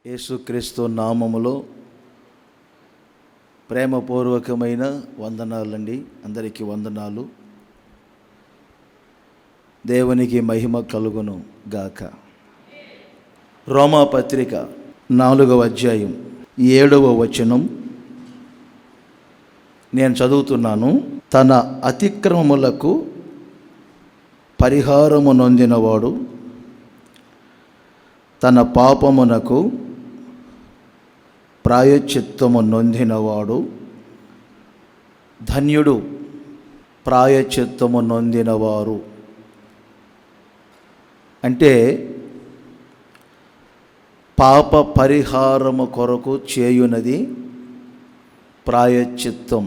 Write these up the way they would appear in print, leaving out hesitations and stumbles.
యేసుక్రీస్తు నామములో ప్రేమపూర్వకమైన వందనాలండి. అందరికీ వందనాలు. దేవునికి మహిమ కలుగును గాక. రోమాపత్రిక 4వ అధ్యాయం 7వ వచనం నేను చదువుతున్నాను. తన అతిక్రమములకు పరిహారము నొందినవాడు తన పాపమునకు ప్రాయశ్చిత్తము నొందినవాడు ధన్యుడు. ప్రాయశ్చిత్తము నొందినవారు అంటే పాప పరిహారము కొరకు చేయునది ప్రాయశ్చిత్తం.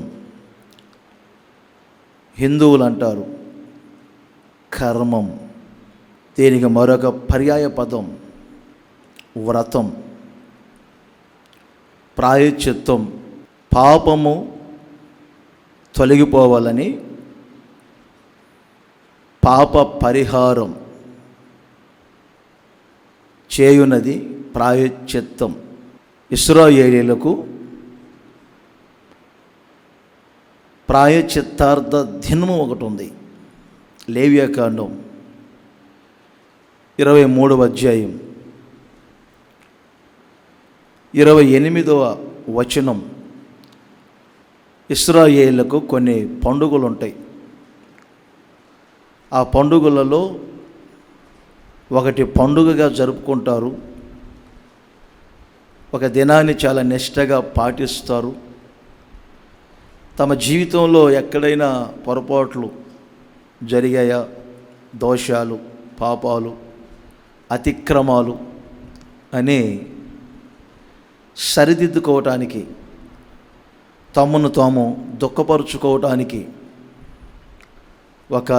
హిందువులు అంటారు కర్మం. దీనికి మరొక పర్యాయ పదం వ్రతం. ప్రాయశ్చిత్తం పాపము తొలగిపోవాలని పాప పరిహారం చేయునది ప్రాయశ్చిత్తం. ఇశ్రాయేలీయులకు ప్రాయశ్చిత్తార్థ దినము ఒకటి ఉంది. లేవియాకాండం 23వ అధ్యాయం 28వ వచనం. ఇశ్రాయేలులకు కొన్ని పండుగలు ఉంటాయి. ఆ పండుగలలో ఒకటి పండుగగా జరుపుకుంటారు. ఒక దినాన్ని చాలా నిష్టగా పాటిస్తారు. తమ జీవితంలో ఎక్కడైనా పొరపాట్లు జరిగాయా, దోషాలు, పాపాలు, అతిక్రమాలు అని సరిదిద్దుకోవటానికి, తమను తాము దుఃఖపరుచుకోవటానికి ఒక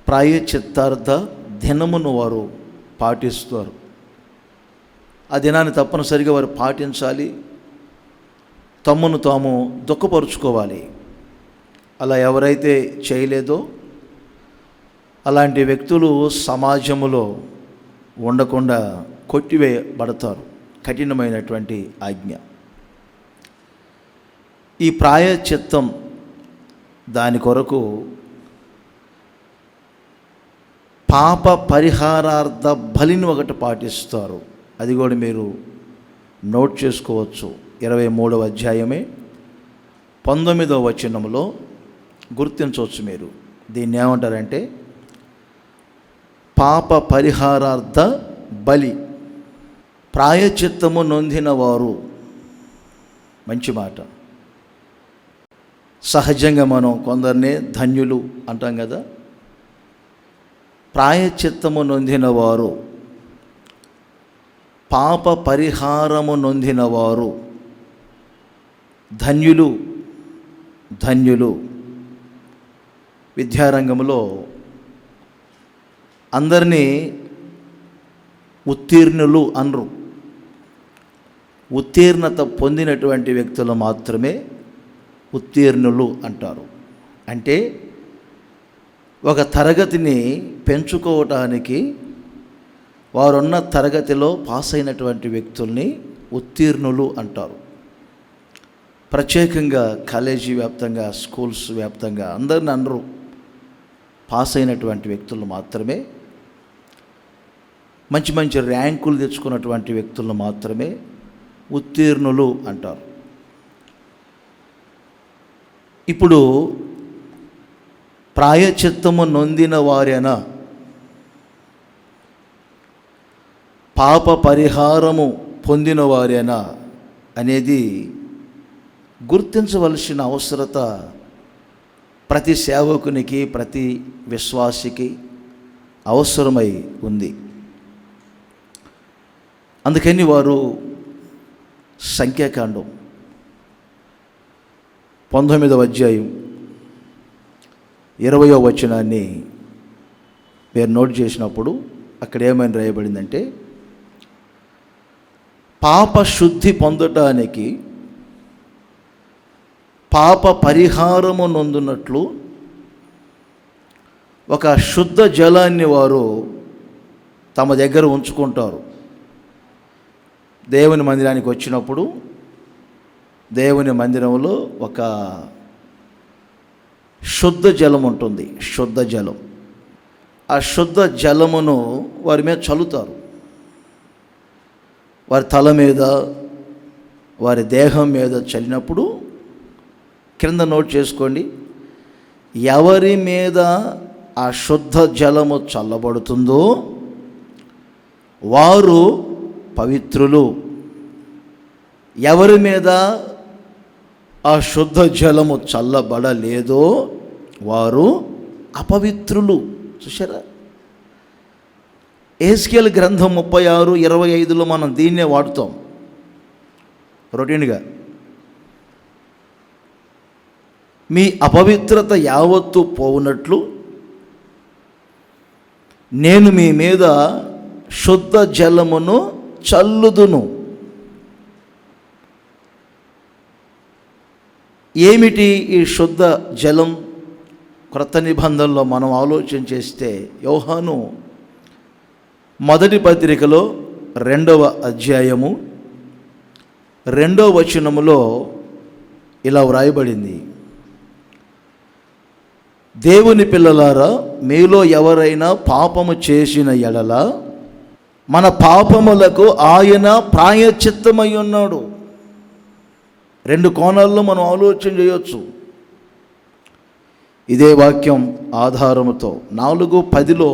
ప్రాయశ్చిత్తార్థ దినమును వారు పాటిస్తారు. ఆ దినాన్ని తప్పనిసరిగా వారు పాటించాలి. తమను తాము దుఃఖపరుచుకోవాలి. అలా ఎవరైతే చేయలేదో అలాంటి వ్యక్తులు సమాజంలో ఉండకుండా కొట్టివేయబడతారు. కఠినమైనటువంటి ఆజ్ఞ. ఈ ప్రాయశ్చిత్తం దాని కొరకు పాప పరిహారార్థ బలిని ఒకటి పాటిస్తారు. అది కూడా మీరు నోట్ చేసుకోవచ్చు. 23వ అధ్యాయమే 19వ వచనంలో గుర్తించవచ్చు. మీరు దీన్ని ఏమంటారంటే పాప పరిహారార్థ బలి. ప్రాయశ్చిత్తము నొందినవారు. మంచి మాట. సహజంగా మనం కొందరినే ధన్యులు అంటాం కదా. ప్రాయశ్చిత్తము నొందినవారు, పాప పరిహారము నొందినవారు ధన్యులు. ధన్యులు. విద్యారంగంలో అందరినీ ఉత్తీర్ణులు అనరు. ఉత్తీర్ణత పొందినటువంటి వ్యక్తులు మాత్రమే ఉత్తీర్ణులు అంటారు. అంటే ఒక తరగతిని పెంచుకోవటానికి వారున్న తరగతిలో పాస్ అయినటువంటి వ్యక్తుల్ని ఉత్తీర్ణులు అంటారు. ప్రత్యేకంగా కాలేజీ వ్యాప్తంగా, స్కూల్స్ వ్యాప్తంగా అందరిని అనరు. పాస్ అయినటువంటి వ్యక్తులు మాత్రమే, మంచి మంచి ర్యాంకులు తెచ్చుకున్నటువంటి వ్యక్తులను మాత్రమే ఉత్తీర్ణులు అంటారు. ఇప్పుడు ప్రాయశ్చిత్తము నొందిన వారేనా, పాప పరిహారము పొందిన వారేనా అనేది గుర్తించవలసిన అవసరత ప్రతి సేవకునికి, ప్రతి విశ్వాసికి అవసరమై ఉంది. అందుకని వారు సంఖ్యాకాండం 19వ అధ్యాయం 20వ వచనాన్ని మీరు నోట్ చేసినప్పుడు అక్కడ ఏమని రాయబడిందంటే పాప శుద్ధి పొందటానికి పాప పరిహారము నొందునట్లు ఒక శుద్ధ జలాన్ని వారు తమ దగ్గర ఉంచుకుంటారు. దేవుని మందిరానికి వచ్చినప్పుడు దేవుని మందిరంలో ఒక శుద్ధ జలం ఉంటుంది, శుద్ధ జలం. ఆ శుద్ధ జలమును వారి మీద చల్లుతారు. వారి తల మీద, వారి దేహం మీద చల్లినప్పుడు కింద నోట్ చేసుకోండి, ఎవరి మీద ఆ శుద్ధ జలము చల్లబడుతుందో వారు పవిత్రులు. ఎవరి మీద ఆ శుద్ధ జలము చల్లబడలేదో వారు అపవిత్రులు. చూసారా? ఎహెజ్కేలు గ్రంథం 36:25లో మనం దీన్నే వాడుతాం రొటీన్గా. మీ అపవిత్రత యావత్తు పోవునట్లు నేను మీ మీద శుద్ధ జలమును చల్లుదును. ఏమిటి ఈ శుద్ధ జలం? క్రొత్త నిబంధనలో మనం ఆలోచన చేస్తే యోహాను మొదటి పత్రికలో 2వ అధ్యాయము 2వ వచనములో ఇలా వ్రాయబడింది, దేవుని పిల్లలారా, మీలో ఎవరైనా పాపము చేసిన ఎడల మన పాపములకు ఆయన ప్రాయశ్చిత్తమై ఉన్నాడు. 2 కోణాల్లో మనం ఆలోచన చేయొచ్చు ఇదే వాక్యం ఆధారముతో. 4:10లో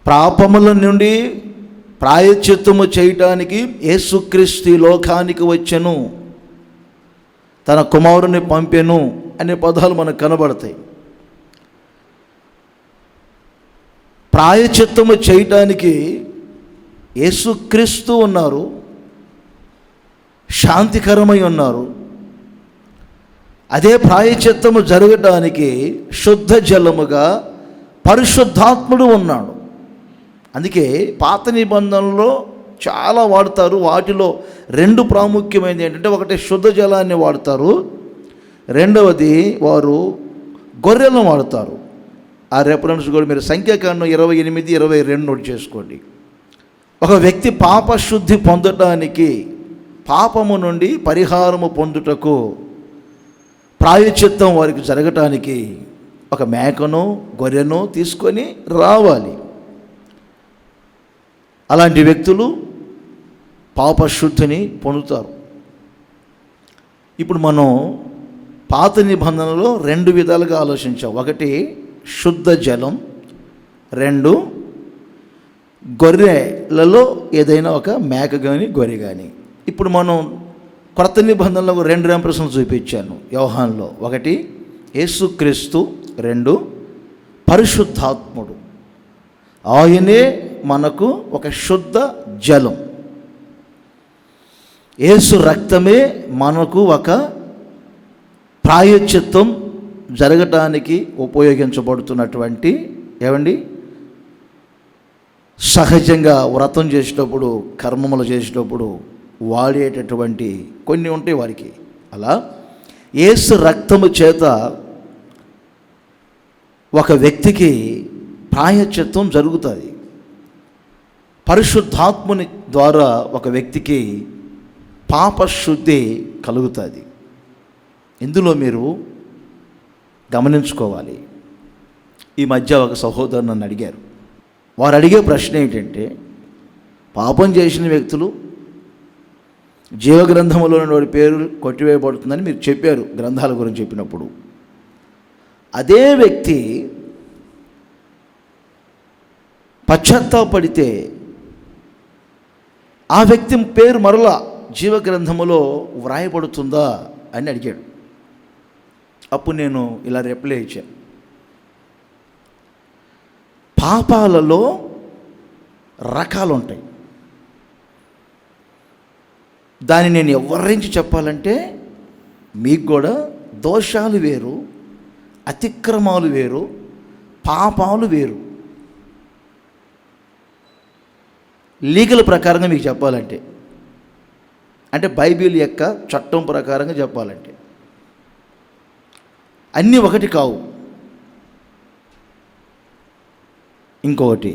పాపముల నుండి ప్రాయశ్చిత్తము చేయటానికి యేసుక్రీస్తు లోకానికి వచ్చెను, తన కుమారుని పంపెను అనే పదాలు మనకు కనబడతాయి. ప్రాయశ్చిత్తము చేయటానికి యేసుక్రీస్తు ఉన్నారు, శాంతికరమై ఉన్నారు. అదే ప్రాయశ్చిత్తము జరగటానికి శుద్ధ జలముగా పరిశుద్ధాత్ముడు ఉన్నాడు. అందుకే పాత నిబంధనలో చాలా వాడతారు. వాటిలో 2 ప్రాముఖ్యమైనది ఏంటంటే, ఒకటి శుద్ధ జలాన్ని వాడతారు, రెండవది వారు గొర్రెలను వాడతారు. ఆ రెఫరెన్స్ కూడా మీరు సంఖ్యాకాండం 28:22 నోట్ చేసుకోండి. ఒక వ్యక్తి పాపశుద్ధి పొందటానికి, పాపము నుండి పరిహారము పొందుటకు, ప్రాయశ్చిత్తం వారికి జరగటానికి ఒక మేకను గొర్రెను తీసుకొని రావాలి. అలాంటి వ్యక్తులు పాపశుద్ధిని పొందుతారు. ఇప్పుడు మనం పాత నిబంధనలో 2 విధాలుగా ఆలోచించాం. ఒకటి శుద్ధ జలం, 2 గొర్రెలలో ఏదైనా ఒక మేక కానీ గొర్రె కానీ. ఇప్పుడు మనం క్రొత్త నిబంధనలో 2 రెఫరెన్స్లు చూపించాను యోహానులో. ఒకటి యేసుక్రీస్తు, 2 పరిశుద్ధాత్ముడు. ఆయనే మనకు ఒక శుద్ధ జలం. యేసు రక్తమే మనకు ఒక ప్రాయశ్చిత్తం జరగటానికి ఉపయోగించబడుతున్నటువంటి, ఏమండి, సహజంగా వ్రతం చేసేటప్పుడు, కర్మములు చేసేటప్పుడు వాడేటటువంటి కొన్ని ఉంటాయి వారికి. అలా యేసు రక్తము చేత ఒక వ్యక్తికి ప్రాయశ్చిత్తం జరుగుతుంది. పరిశుద్ధాత్ముని ద్వారా ఒక వ్యక్తికి పాపశుద్ధి కలుగుతుంది. ఇందులో మీరు గమనించుకోవాలి. ఈ మధ్య ఒక సహోదరు నన్ను అడిగారు. వారు అడిగే ప్రశ్న ఏంటంటే, పాపం చేసిన వ్యక్తులు జీవగ్రంథంలో వాడి పేరు కొట్టివేయబడుతుందని మీరు చెప్పారు గ్రంథాల గురించి చెప్పినప్పుడు, అదే వ్యక్తి పశ్చాత్తాపడితే ఆ వ్యక్తి పేరు మరలా జీవగ్రంథములో వ్రాయబడుతుందా అని అడిగాడు. అప్పుడు నేను ఇలా రిప్లై ఇచ్చాను, పాపాలలో రకాలు ఉంటాయి. దాన్ని నేను ఎవరించి చెప్పాలంటే, మీకు కూడా దోషాలు వేరు, అతిక్రమాలు వేరు, పాపాలు వేరు. లీగల్ ప్రకారంగా మీకు చెప్పాలంటే, అంటే బైబిల్ యొక్క చట్టం ప్రకారంగా చెప్పాలంటే అన్నీ ఒకటి కావు. ఇంకొకటి,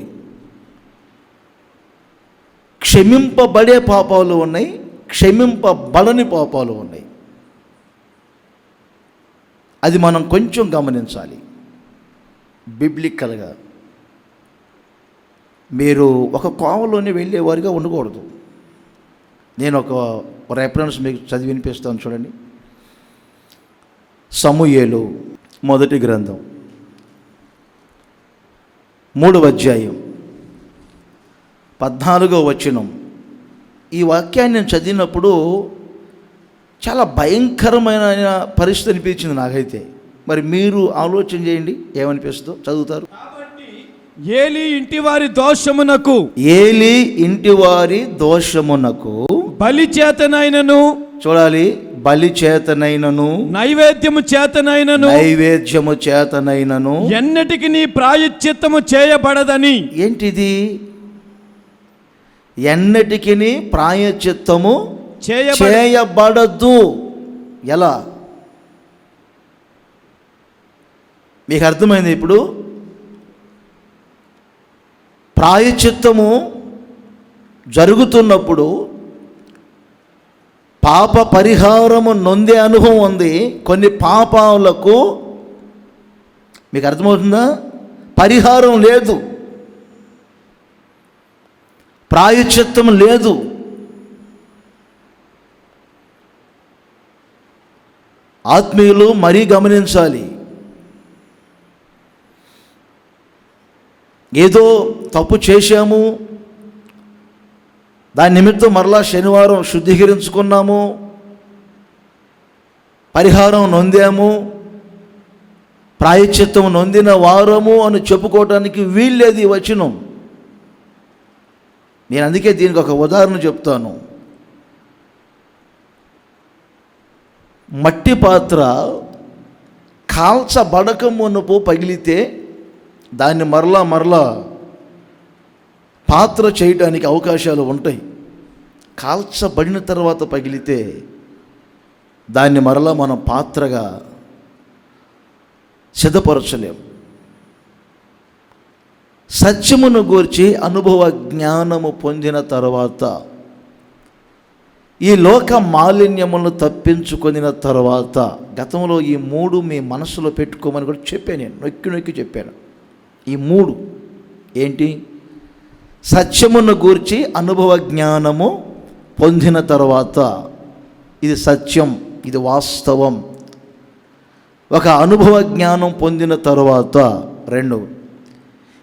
క్షమింపబడే పాపాలు ఉన్నాయి, క్షమింపబడని పాపాలు ఉన్నాయి. అది మనం కొంచెం గమనించాలి. బిబ్లికల్గా మీరు ఒక కోవలోనే వెళ్ళేవారిగా ఉండకూడదు. నేను ఒక రెఫరెన్స్ మీకు చదివి వినిపిస్తాను, చూడండి. సమూయేలు మొదటి గ్రంథం 3వ అధ్యాయం 14వ వచనం. ఈ వాక్యాన్ని నేను చదివినప్పుడు చాలా భయంకరమైన పరిస్థితి అనిపించింది నాకైతే. మరి మీరు ఆలోచన చేయండి, ఏమనిపిస్తుందో. చదువుతారు. ఏలీ ఇంటివారి దోషమునకు, ఏలీ ఇంటివారి దోషమునకు బలి చేతనైనను, చూడాలి, బలి చేతనైనను, నైవేద్యము చేతనైనను ఎన్నటికి నీ ప్రాయశ్చిత్తము చేయబడదని. ఏంటిది? ఎన్నటికి ప్రాయశ్చిత్తము చేయబడదు. ఎలా? మీకు అర్థమైంది ఇప్పుడు? ప్రాయశ్చిత్తము జరుగుతున్నప్పుడు పాప పరిహారము నొందే అనుభవం ఉంది. కొన్ని పాపాలకు మీకు అర్థమవుతుందా? పరిహారం లేదు, ప్రాయశ్చిత్తం లేదు. ఆత్మీయులు మరీ గమనించాలి. ఏదో తప్పు చేశాము, దాని నిమిత్తం మరలా శనివారం శుద్ధీకరించుకున్నాము, పరిహారం నొందాము, ప్రాయశ్చిత్తం నొందిన వారము అని చెప్పుకోవటానికి వీల్లేదు ఈ వచనం. నేను అందుకే దీనికి ఒక ఉదాహరణ చెప్తాను. మట్టి పాత్ర కాల్చబడక మునుపు పగిలితే దాన్ని మరలా పాత్ర చేయడానికి అవకాశాలు ఉంటాయి. కాల్చబడిన తర్వాత పగిలితే దాన్ని మరలా మనం పాత్రగా సిద్ధపరచలేం. సత్యమును గూర్చి అనుభవ జ్ఞానము పొందిన తర్వాత, ఈ లోక మాలిన్యములను తప్పించుకొనిన తర్వాత, గతంలో ఈ 3 మీ మనసులో పెట్టుకోమని కూడా చెప్పాను. నేను నొక్కి చెప్పాను. ఈ 3 ఏంటి? సత్యమును గూర్చి అనుభవ జ్ఞానము పొందిన తర్వాత, ఇది సత్యం, ఇది వాస్తవం. ఒక అనుభవ జ్ఞానం పొందిన తర్వాత. 2,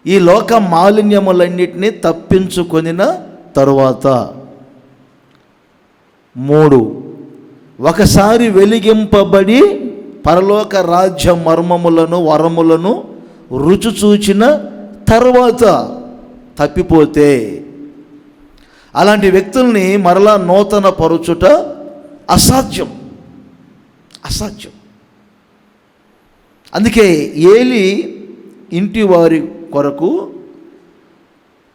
ఈ లోక మాలిన్యములన్నిటినీ తప్పించుకొనిన తరువాత. 3, ఒకసారి వెలిగింపబడి పరలోక రాజ్య మర్మములను వరములను రుచి చూచిన తర్వాత తప్పిపోతే అలాంటి వ్యక్తుల్ని మరలా నూతన పరుచుట అసాధ్యం. అందుకే ఏలీ ఇంటి వారి కొరకు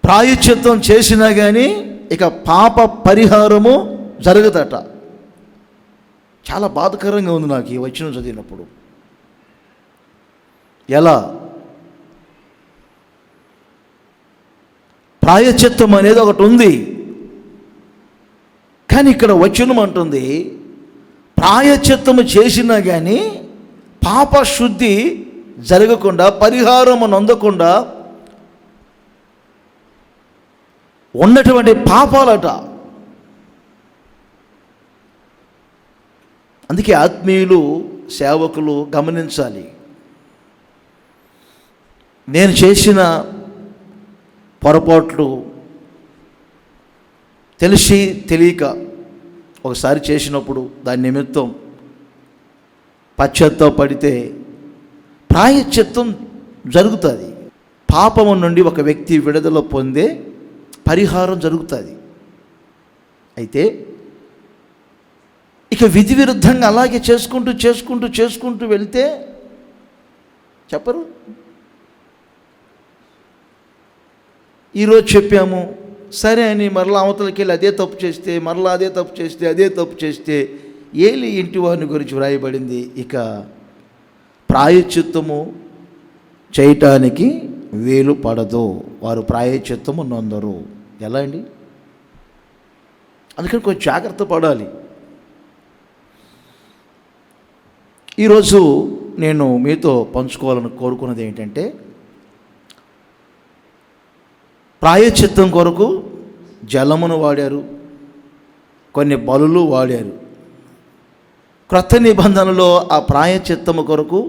ప్రాయశ్చిత్తం చేసినా కానీ ఇక పాప పరిహారము జరగదట. చాలా బాధకరంగా ఉంది నాకు ఈ వచనం చదివినప్పుడు. ఎలా? ప్రాయశ్చిత్తం అనేది ఒకటి ఉంది, కానీ ఇక్కడ వచనం అంటుంది ప్రాయశ్చిత్తము చేసినా కానీ పాప శుద్ధి జరగకుండా, పరిహారము నొందకుండా ఉన్నటువంటి పాపాలట. అందుకే ఆత్మీయులు, సేవకులు గమనించాలి. నేను చేసిన పొరపాట్లు తెలిసి తెలియక ఒకసారి చేసినప్పుడు దాని నిమిత్తం పశ్చాత్తాపడితే ప్రాయశ్చిత్తం జరుగుతుంది. పాపము నుండి ఒక వ్యక్తి విడుదల పొందే పరిహారం జరుగుతుంది. అయితే ఇక విధి విరుద్ధంగా అలాగే చేసుకుంటూ వెళ్తే చెప్పరు. ఈరోజు చెప్పాము సరే అని మరలా అవతలకి వెళ్ళి అదే తప్పు చేస్తే ఏలీ ఇంటి వారిని గురించి వ్రాయబడింది. ఇక ప్రాయశ్చిత్తము చేయటానికి వీలు పడదు, వారు ప్రాయశ్చిత్తము నొందరు. ఎలా అండి? అందుకని కొంచెం జాగ్రత్త పడాలి. ఈరోజు నేను మీతో పంచుకోవాలని కోరుకున్నది ఏంటంటే, ప్రాయశ్చిత్తం కొరకు జలమును వాడారు, కొన్ని బలులు వాడారు. క్రొత్త నిబంధనలో ఆ ప్రాయశ్చిత్తము కొరకు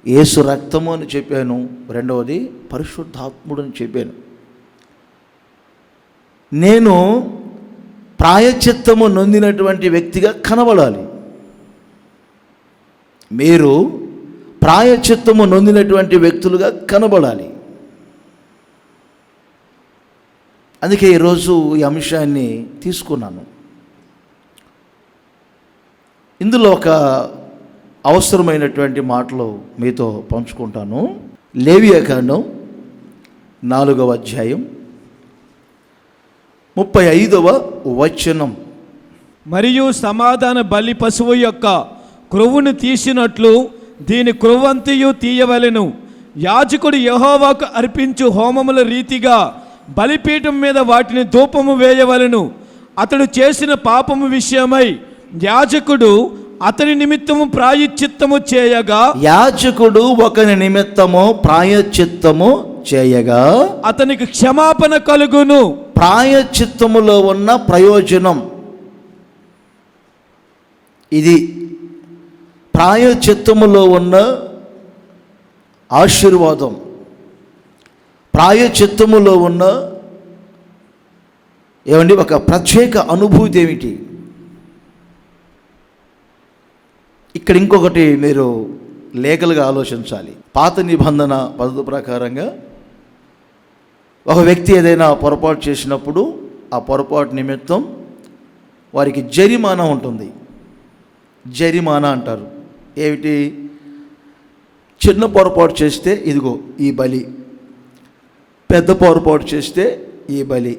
యేసు రక్తము అని చెప్పాను. రెండవది పరిశుద్ధాత్ముడు అని చెప్పాను. నేను ప్రాయశ్చిత్తము నొందినటువంటి వ్యక్తిగా కనబడాలి. మీరు ప్రాయశ్చిత్తము నొందినటువంటి వ్యక్తులుగా కనబడాలి. అందుకే ఈరోజు ఈ అంశాన్ని తీసుకున్నాను. ఇందులో ఒక అవసరమైనటువంటి మాటలు మీతో పంచుకుంటాను. లేవియాకాండం 4వ అధ్యాయం 35వ వచనం. మరియు సమాధాన బలి పశువు యొక్క క్రొవ్వును తీసినట్లు దీని క్రొవ్వంతయు తీయవలెను. యాజకుడు యెహోవాకు అర్పించు హోమముల రీతిగా బలిపీఠం మీద వాటిని ధూపము వేయవలెను. అతడు చేసిన పాపము విషయమై యాజకుడు అతని నిమిత్తము ప్రాయశ్చిత్తము చేయగా, యాజకుడు ఒకని నిమిత్తము ప్రాయశ్చిత్తము చేయగా అతనికి క్షమాపణ కలుగును. ప్రాయశ్చిత్తములో ఉన్న ప్రయోజనం ఇది. ప్రాయశ్చిత్తములో ఉన్న ఆశీర్వాదం, ప్రాయశ్చిత్తములో ఉన్న ఒక ప్రత్యేక అనుభూతి ఏమిటి? ఇక్కడ ఇంకొకటి మీరు లీగల్గా ఆలోచించాలి. పాత నిబంధన పద్ధతి ప్రకారంగా ఒక వ్యక్తి ఏదైనా పొరపాటు చేసినప్పుడు ఆ పొరపాటు నిమిత్తం వారికి జరిమానా ఉంటుంది. జరిమానా అంటారు. ఏమిటి? చిన్న పొరపాటు చేస్తే ఇదిగో ఈ బలి, పెద్ద పొరపాటు చేస్తే ఈ బలి.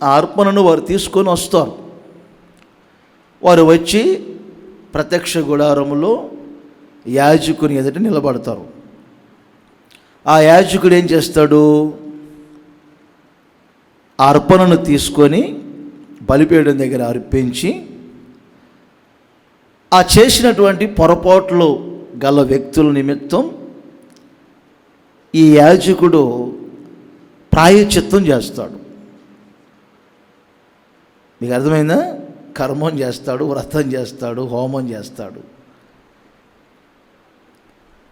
ఆ అర్పణను వారు తీసుకొని వస్తారు. వారు వచ్చి ప్రత్యక్ష గుడారములో యాజకుని ఎదుట నిలబడతారు. ఆ యాజకుడు ఏం చేస్తాడు? ఆ అర్పణను తీసుకొని బలిపీఠం దగ్గర అర్పించి, ఆ చేసినటువంటి పొరపాట్లు గల వ్యక్తుల నిమిత్తం ఈ యాజకుడు ప్రాయశ్చిత్తం చేస్తాడు. మీకు అర్థమైందా? కర్మం చేస్తాడు, వ్రతం చేస్తాడు, హోమం చేస్తాడు.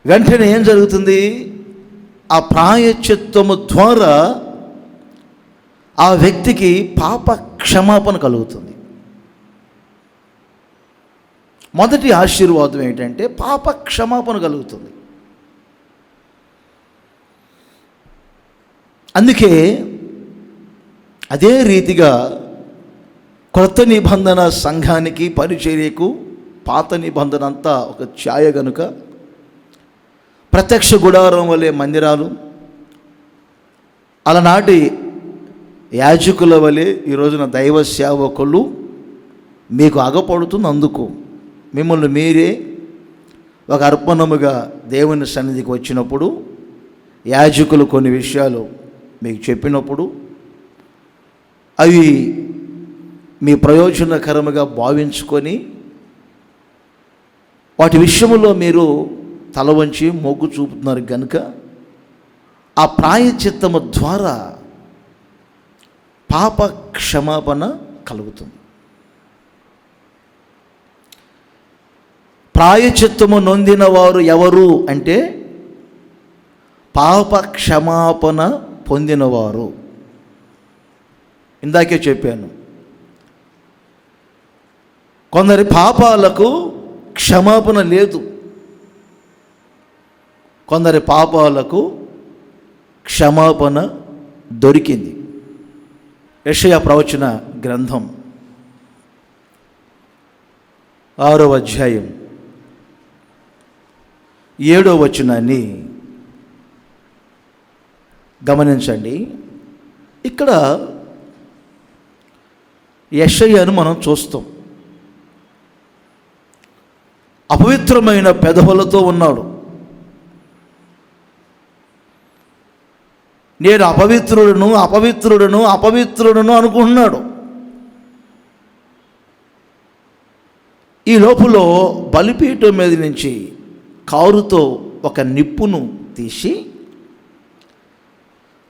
వెంటనే ఏం జరుగుతుంది? ఆ ప్రాయశ్చిత్తము ద్వారా ఆ వ్యక్తికి పాప క్షమాపణ కలుగుతుంది. మొదటి ఆశీర్వాదం ఏంటంటే పాప క్షమాపణ కలుగుతుంది. అందుకే అదే రీతిగా క్రొత్త నిబంధన సంఘానికి పరిచర్యకు పాత నిబంధన అంతా ఒక ఛాయ గనుక ప్రత్యక్ష గుడారం వలె మందిరాలు, అలనాటి యాజకుల వలె ఈ రోజున దైవ సేవకులు మీకు అగపడుతుంది. అందుకు మిమ్మల్ని మీరే ఒక అర్పణముగా దేవుని సన్నిధికి వచ్చినప్పుడు యాజకులు కొన్ని విషయాలు మీకు చెప్పినప్పుడు అవి మీ ప్రయోజనకరముగా భావించుకొని వాటి విషయంలో మీరు తల వంచి మొగ్గు చూపుతున్నారు కనుక ఆ ప్రాయశ్చిత్తము ద్వారా పాప క్షమాపణ కలుగుతుంది. ప్రాయశ్చిత్తము నొందిన వారు ఎవరు అంటే పాప క్షమాపణ పొందినవారు. ఇందాకే చెప్పాను, కొందరి పాపాలకు క్షమాపణ లేదు, కొందరి పాపాలకు క్షమాపణ దొరికింది. యెషయా ప్రవచన గ్రంథం 6వ అధ్యాయం 7వ వచనాన్ని గమనించండి. ఇక్కడ యెషయాను మనం చూస్తాం. అపవిత్రమైన పెదవులతో ఉన్నాడు. నేను అపవిత్రుడును అపవిత్రుడును అపవిత్రుడును అనుకుంటున్నాడు. ఈ లోపులో బలిపీఠం మీద నుంచి కారుతో ఒక నిప్పును తీసి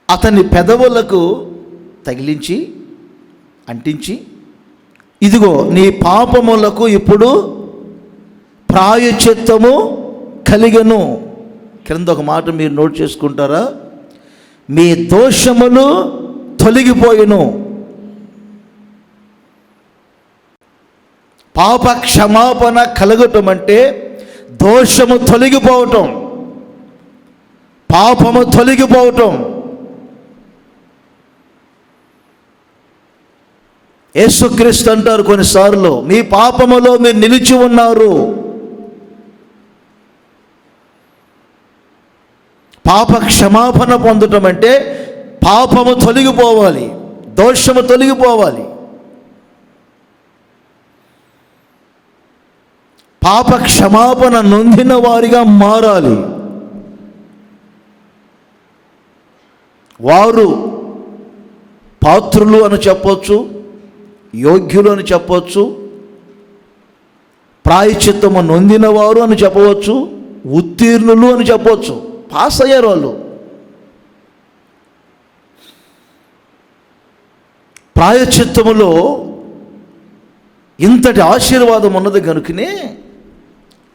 అతని పెదవులకు తగిలించి అంటించి, ఇదిగో నీ పాపములకు ఇప్పుడు ప్రాయశ్చిత్తము కలిగెను. క్రింద ఒక మాట మీరు నోట్ చేసుకుంటారా? మీ దోషములు తొలగిపోయెను. పాప క్షమాపణ కలగటం అంటే దోషము తొలగిపోవటం, పాపము తొలగిపోవటం. యేసుక్రీస్తు అంటారు కొన్నిసార్లు, మీ పాపములో మీరు నిలిచి ఉన్నారు. పాప క్షమాపణ పొందటం అంటే పాపము తొలగిపోవాలి, దోషము తొలగిపోవాలి. పాప క్షమాపణ నొందిన వారిగా మారాలి. వారు పాత్రులు అని చెప్పొచ్చు, యోగ్యులు అని చెప్పవచ్చు, ప్రాయశ్చిత్తము నొందినవారు అని చెప్పవచ్చు, ఉత్తీర్ణులు అని చెప్పవచ్చు. పాస్ అయ్యారు వాళ్ళు. ప్రాయశ్చిత్తములో ఇంతటి ఆశీర్వాదం ఉన్నది కనుకనే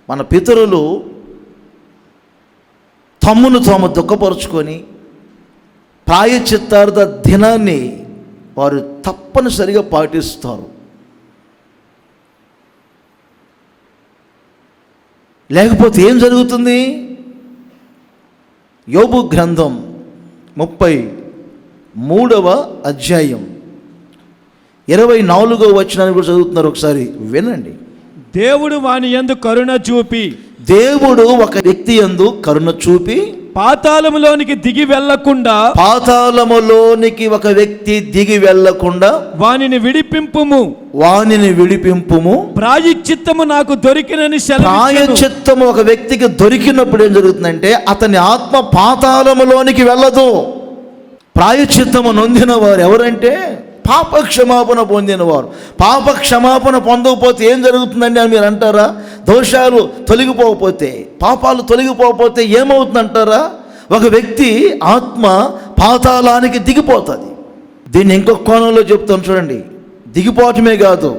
మన పితరులు తమ్మును తాము దుఃఖపరుచుకొని ప్రాయశ్చిత్తార్థ దినాన్ని వారు తప్పనిసరిగా పాటిస్తారు. లేకపోతే ఏం జరుగుతుంది? యోబు గ్రంథం 33వ అధ్యాయం 24వ వచనాన్ని కూడా చదువుతున్నారు, ఒకసారి వినండి. దేవుడు వాని యందు కరుణ చూపి, దేవుడు ఒక వ్యక్తి యందు కరుణ చూపి పాతాళములోనికి దిగి వెళ్ళకుండా, పాతాళములోనికి ఒక వ్యక్తి దిగి వెళ్ళకుండా వానిని విడిపింపుము, వానిని విడిపింపుము. ప్రాయశ్చిత్తము నాకు దొరికినని ప్రాయశ్చిత్తము ఒక వ్యక్తికి దొరికినప్పుడు ఏం జరుగుతుందంటే అతని ఆత్మ పాతాళములోనికి వెళ్ళదు. ప్రాయశ్చిత్తము నొందిన వారు ఎవరంటే పాప క్షమాపణ పొందినవారు. పాప క్షమాపణ పొందకపోతే ఏం జరుగుతుందండి అని మీరు అంటారా? దోషాలు తొలగిపోకపోతే, పాపాలు తొలగిపోకపోతే ఏమవుతుందంటారా? ఒక వ్యక్తి ఆత్మ పాతాళానికి దిగిపోతుంది. దీన్ని ఇంకొక కోణంలో చెప్తాను చూడండి. దిగిపోవటమే కాదు,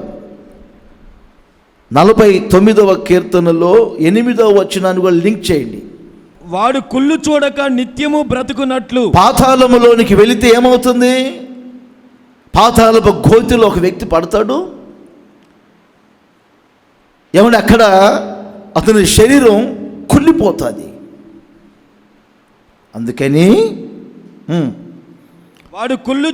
49వ కీర్తనలో 8వ వచనాన్ని కూడా లింక్ చేయండి. వాడు కుళ్ళు చూడక నిత్యము బ్రతుకున్నట్లు. పాతాళములోనికి వెళితే ఏమవుతుంది? పాతాళపు గోతిలో ఒక వ్యక్తి పడతాడు. ఏమంటే అక్కడ అతని శరీరం కుళ్ళిపోతుంది. అందుకని వాడు కుళ్ళు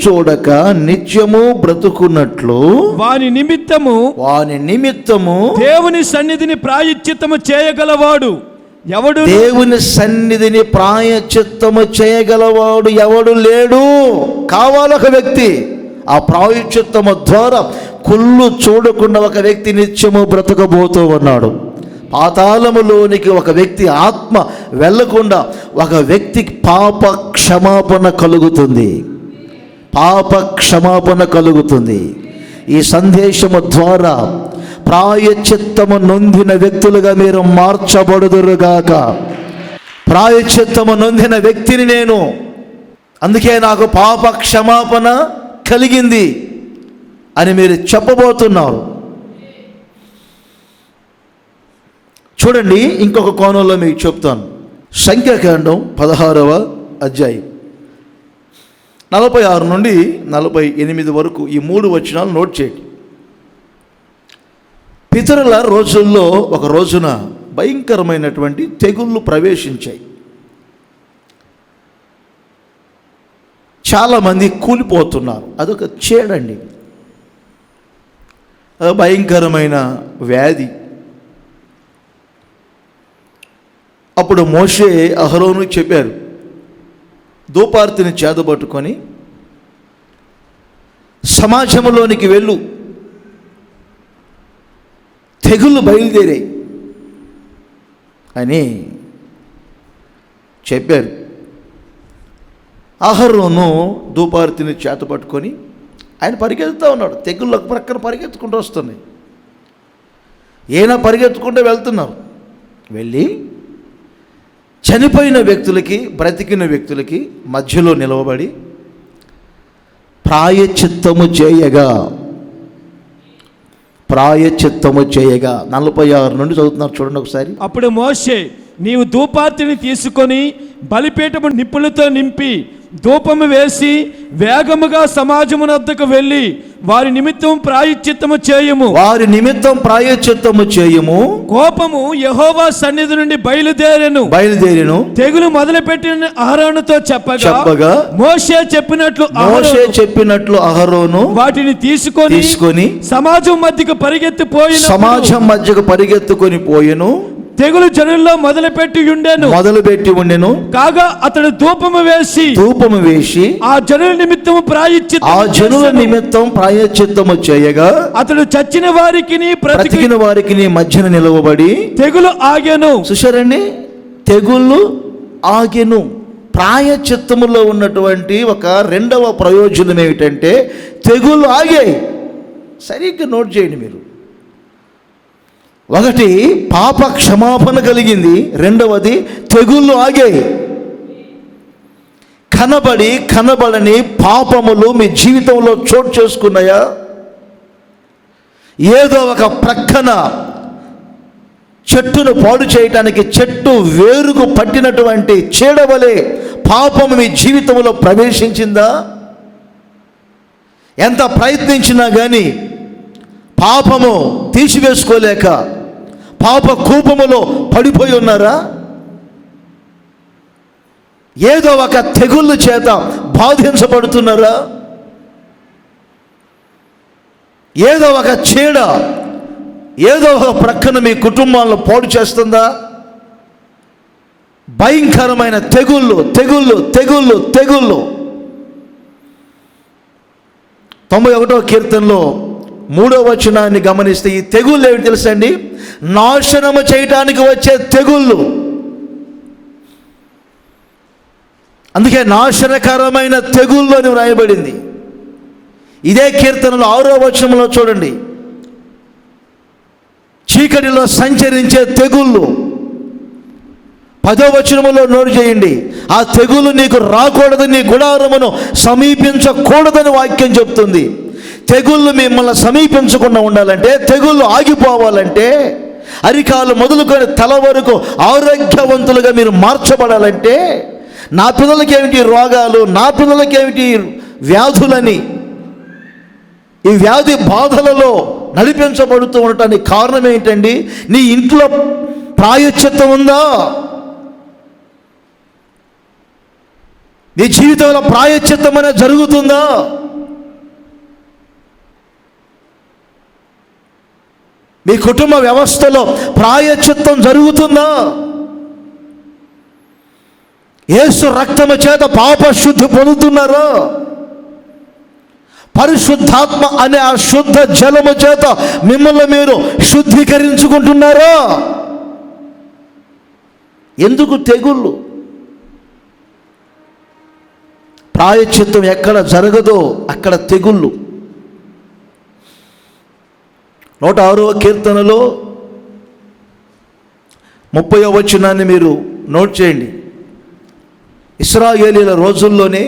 చూడక నిత్యము బ్రతుకున్నట్లు వాని నిమిత్తము దేవుని సన్నిధిని ప్రాయశ్చిత్తము చేయగలవాడు ఎవడు? దేవుని సన్నిధిని ప్రాయశ్చిత్తము చేయగలవాడు ఎవడు లేడు. కావాలి ఒక వ్యక్తి. ఆ ప్రాయశ్చిత్తము ద్వారా కుళ్ళు చూడకుండా ఒక వ్యక్తి నిత్యము బ్రతకబోతూ ఉన్నాడు. పాతాళములోనికి ఒక వ్యక్తి ఆత్మ వెళ్ళకుండా ఒక వ్యక్తికి పాప క్షమాపణ కలుగుతుంది. పాప క్షమాపణ కలుగుతుంది. ఈ సందేశము ద్వారా ప్రాయశ్చిత్తము నొందిన వ్యక్తులుగా మీరు మార్చబడుదురుగాక. ప్రాయశ్చిత్తము నొందిన వ్యక్తిని నేను, అందుకే నాకు పాప క్షమాపణ కలిగింది అని మీరు చెప్పబోతున్నారు. చూడండి, ఇంకొక కోణంలో మీకు చెప్తాను. సంఖ్యాకాండం 16వ అధ్యాయం 46 నుండి 48 వరకు ఈ 3 వచనాలు నోట్ చేయండి. పితరుల రోజుల్లో ఒక రోజున భయంకరమైనటువంటి తెగుళ్ళు ప్రవేశించాయి. చాలామంది కూలిపోతున్నారు. అదొక చేడండి, భయంకరమైన వ్యాధి. అప్పుడు మోషే అహరోను చెప్పారు, ధూపార్తిని చేతబట్టుకొని సమాజంలోనికి వెళ్ళు, తెగుళ్ళు బయలుదేరాయి అని చెప్పారు. అహరోను ధూపార్తిని చేతపట్టుకొని ఆయన పరిగెత్తుతూ ఉన్నాడు. తెగుళ్ళు ఒక ప్రక్కన పరిగెత్తుకుంటూ వస్తున్నాయి. ఈయన పరిగెత్తుకుంటూ వెళ్తున్నారు. వెళ్ళి చనిపోయిన వ్యక్తులకి బ్రతికిన వ్యక్తులకి మధ్యలో నిలవబడి ప్రాయశ్చిత్తము చేయగా 46 నుండి చదువుతున్నారు, చూడండి ఒకసారి. అప్పుడు మోషే, నీవు ధూపార్తిని తీసుకొని బలిపీఠము నిప్పులతో నింపి ధూపము వేసి వేగముగా సమాజమునొద్దకు వెళ్ళి వారి నిమిత్తం ప్రాయశ్చిత్తము చేయము. కోపము యెహోవా సన్నిధి నుండి బయలుదేరెను. తెగులు మొదలుపెట్టిన అహరోనుతో చెప్పగా మోషే చెప్పినట్లు అహరోను వాటిని తీసుకొని సమాజం మధ్యకు పరిగెత్తుకొని పోయెను. తెగులు జనుల్లో మొదలుపెట్టి ఉండెను. కాగా అతడు ధూపము వేసి ఆ జనుల నిమిత్తం ప్రాయశ్చిత్తము చేయగా అతడు చచ్చిన వారికి బ్రతికిన వారికి మధ్యన నిలవబడి తెగులు ఆగెను. చూశారండి, తెగులు ఆగెను. ప్రాయశ్చిత్తములో ఉన్నటువంటి ఒక రెండవ ప్రయోజనం ఏమిటంటే తెగులు ఆగాయి. సరిగ్గా నోట్ చేయండి మీరు. ఒకటి, పాప క్షమాపణ కలిగింది. రెండవది, తెగుళ్ళు ఆగాయి. కనబడని పాపములు మీ జీవితంలో చోటు చేసుకున్నాయా? ఏదో ఒక ప్రక్కన చెట్టును పాడు చేయటానికి చెట్టు వేరుకు పట్టినటువంటి చీడవలే పాపము మీ జీవితంలో ప్రవేశించిందా? ఎంత ప్రయత్నించినా కానీ పాపము తీసివేసుకోలేక పాప కూపములో పడిపోయి ఉన్నారా? ఏదో ఒక తెగుళ్ళు చేత బాధించబడుతున్నారా? ఏదో ఒక చీడ ఏదో ఒక ప్రక్కన మీ కుటుంబాలను పాడు చేస్తుందా? భయంకరమైన తెగుళ్ళు 91వ కీర్తనలో 3వ వచనాన్ని గమనిస్తే ఈ తెగుళ్ళు ఏమిటి తెలుసండి? నాశనము చేయటానికి వచ్చే తెగుళ్ళు. అందుకే నాశనకరమైన తెగుళ్ళు అని వ్రాయబడింది. ఇదే కీర్తనలో 6వ వచనంలో చూడండి, చీకటిలో సంచరించే తెగుళ్ళు. 10వ వచనములో నోటు చేయండి, ఆ తెగులు నీకు రాకూడదని, నీ గుడారమును సమీపించకూడదని వాక్యం చెప్తుంది. తెగుళ్ళు మిమ్మల్ని సమీపించకుండా ఉండాలంటే, తెగుళ్ళు ఆగిపోవాలంటే, అరికాలు మొదలుకొని తల వరకు ఆరోగ్యవంతులుగా మీరు మార్చబడాలంటే, నా పిల్లలకి ఏమిటి రోగాలు, నా పిల్లలకి ఏమిటి వ్యాధులని, ఈ వ్యాధి బాధలలో నడిపించబడుతూ ఉండటానికి కారణం ఏంటండి? నీ ఇంట్లో ప్రాయశ్చిత్తం ఉందా? నీ జీవితంలో ప్రాయశ్చిత్తం అనేది జరుగుతుందా? మీ కుటుంబ వ్యవస్థలో ప్రాయశ్చిత్తం జరుగుతుందా? యేసు రక్తము చేత పాప శుద్ధి పొందుతున్నారా? పరిశుద్ధాత్మ అనే ఆ శుద్ధ జలము చేత మిమ్మల్ని మీరు శుద్ధీకరించుకుంటున్నారా? ఎందుకు తెగుళ్ళు? ప్రాయశ్చిత్తం ఎక్కడ జరగదో అక్కడ తెగుళ్ళు. 106వ కీర్తనలో 30వ వచనాన్ని మీరు నోట్ చేయండి. ఇశ్రాయేలీల రోజుల్లోనే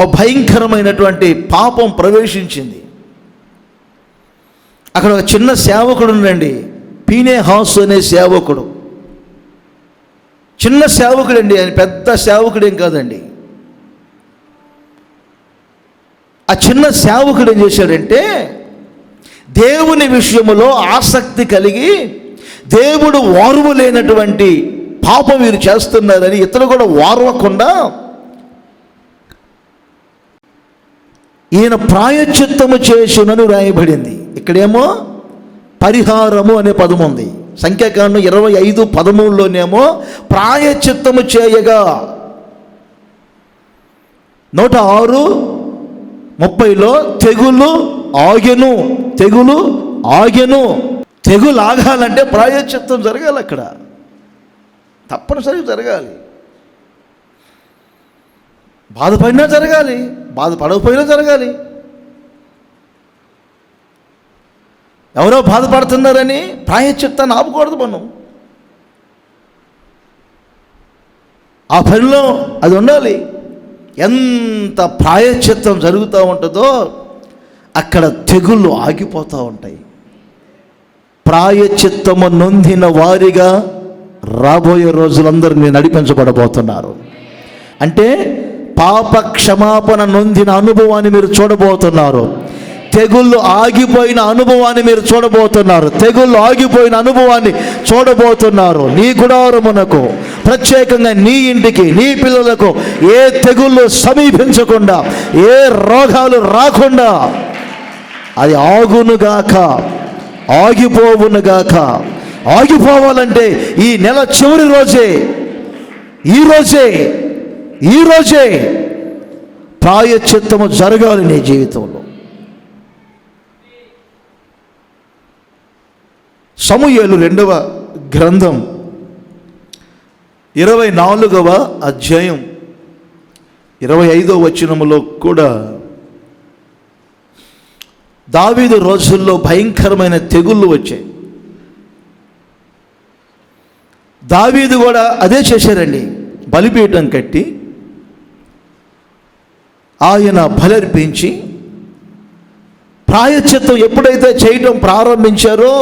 ఓ భయంకరమైనటువంటి పాపం ప్రవేశించింది. అక్కడ ఒక చిన్న సేవకుడు ఉండండి, పీనేహాసు అనే సేవకుడు. చిన్న సేవకుడండి, ఆయన పెద్ద సేవకుడేం కాదండి. ఆ చిన్న సేవకుడు ఏం చేశాడంటే, దేవుని విషయములో ఆసక్తి కలిగి దేవుడు ఓర్వలేనటువంటి పాపం వీరు చేస్తున్నారని ఇతను కూడా ఓర్వకుండా ఈయన ప్రాయశ్చిత్తము చేసునని రాయబడింది. ఇక్కడేమో పరిహారము అనే పదం ఉంది. సంఖ్యాకాండం 25:13లోనేమో ప్రాయశ్చిత్తము చేయగా, 106:30లో తెగులు ఆగెను. తెగులు ఆగాలంటే ప్రాయశ్చిత్తం జరగాలి. అక్కడ తప్పనిసరిగా జరగాలి. బాధపడినా జరగాలి, బాధపడకపోయినా జరగాలి. ఎవరో బాధపడుతున్నారని ప్రాయశ్చిత్తాన్ని ఆపుకూడదు మనం. ఆ పనిలో అది ఉండాలి. ఎంత ప్రాయశ్చిత్తం జరుగుతూ ఉంటుందో అక్కడ తెగుళ్ళు ఆగిపోతూ ఉంటాయి. ప్రాయశ్చిత్తము నొందిన వారిగా రాబోయే రోజులందరినీ నడిపించబడబోతున్నారు. అంటే పాప క్షమాపణ నొందిన అనుభవాన్ని మీరు చూడబోతున్నారు. తెగుళ్ళు ఆగిపోయిన అనుభవాన్ని మీరు చూడబోతున్నారు. తెగుళ్ళు ఆగిపోయిన అనుభవాన్ని చూడబోతున్నారు. నీ గుడారమునకు, ప్రత్యేకంగా నీ ఇంటికి, నీ పిల్లలకు ఏ తెగుళ్ళు సమీపించకుండా, ఏ రోగాలు రాకుండా అది ఆగునుగాక, ఆగిపోవునుగాక. ఆగిపోవాలంటే ఈ నెల చివరి రోజే, ఈ రోజే ప్రాయశ్చిత్తము జరగాలి నీ జీవితంలో. సమూయేలు 2వ గ్రంథం 24వ అధ్యాయం 25వ వచనములో కూడా దావీదు రోజుల్లో భయంకరమైన తెగుళ్ళు వచ్చాయి. దావీదు కూడా అదే చేశారండి. బలిపీఠం కట్టి ఆయన బలర్పించి ప్రాయశ్చిత్తం ఎప్పుడైతే చేయటం ప్రారంభించారో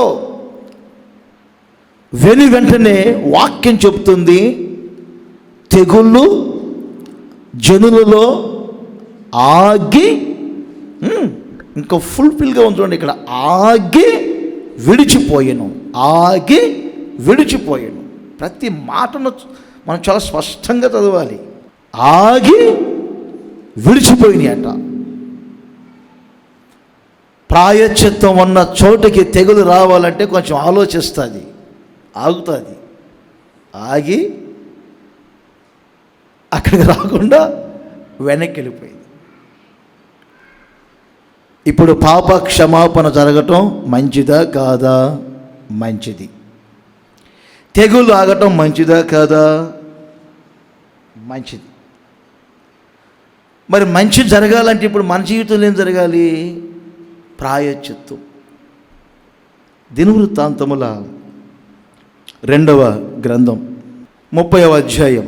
వెంటనే వాక్యం చెప్తుంది, తెగుళ్ళు జనులలో ఆగి, ఇంకా ఫుల్ఫిల్గా ఉంచండి ఇక్కడ, ఆగి విడిచిపోయాను, ఆగి విడిచిపోయాను. ప్రతి మాటను మనం చాలా స్పష్టంగా చదవాలి. ఆగి విడిచిపోయినాయి అంట. ప్రాయశ్చిత్తం ఉన్న చోటుకి తెగులు రావాలంటే కొంచెం ఆలోచిస్తుంది, ఆగుతుంది. ఆగి అక్కడికి రాకుండా వెనక్కి వెళ్ళిపోయింది. ఇప్పుడు పాప క్షమాపణ జరగటం మంచిదా కాదా? మంచిది. తెగులు ఆగటం మంచిదా కాదా? మంచిది. మరి మంచి జరగాలంటే ఇప్పుడు మన జీవితంలో ఏం జరగాలి? ప్రాయశ్చిత్తం. దినవృత్తాంతముల 2వ గ్రంథం 30వ అధ్యాయం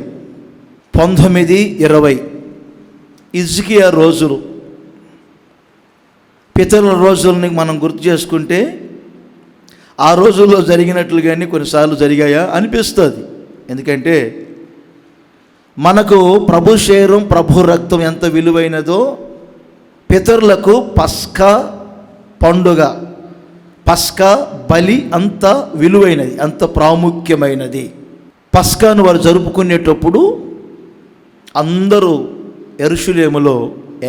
19-20 హిజ్కియా రోజులు, పితరుల రోజులని మనం గుర్తు చేసుకుంటే ఆ రోజుల్లో జరిగినట్లుగానే కొన్నిసార్లు జరిగాయా అనిపిస్తుంది. ఎందుకంటే మనకు ప్రభు శరీరం, ప్రభు రక్తం ఎంత విలువైనదో పితరులకు పస్కా పండుగ, పస్కా బలి అంత విలువైనది, అంత ప్రాముఖ్యమైనది. పస్కాను వారు జరుపుకునేటప్పుడు అందరూ యెరూషలేములో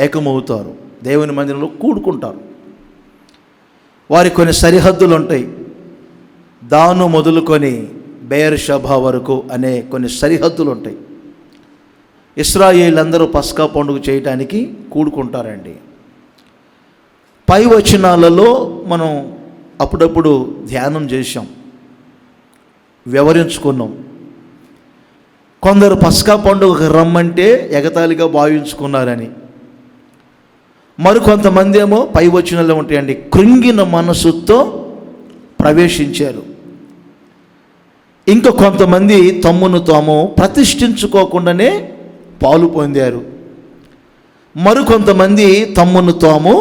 ఏకమవుతారు, దేవుని మందిరంలో కూడుకుంటారు. వారికి కొన్ని సరిహద్దులు ఉంటాయి. దాను మొదలుకొని బెయేర్షెబా వరకు అనే కొన్ని సరిహద్దులు ఉంటాయి. ఇశ్రాయేలందరూ పస్కా పండుగ చేయడానికి కూడుకుంటారండి. పై వచనాలలో మనం అప్పుడప్పుడు ధ్యానం చేశాం, వివరించుకున్నాం. కొందరు పస్కా పండుగకు రమ్మంటే ఎగతాళిగా భావించుకున్నారని, మరికొంతమంది ఏమో పై వచనాలు ఉంటాయండి, కృంగిన మనసుతో ప్రవేశించారు. ఇంకా కొంతమంది తమ్మును తాము ప్రతిష్ఠించుకోకుండానే పాలు పొందారు. మరికొంతమంది తమ్మును తాము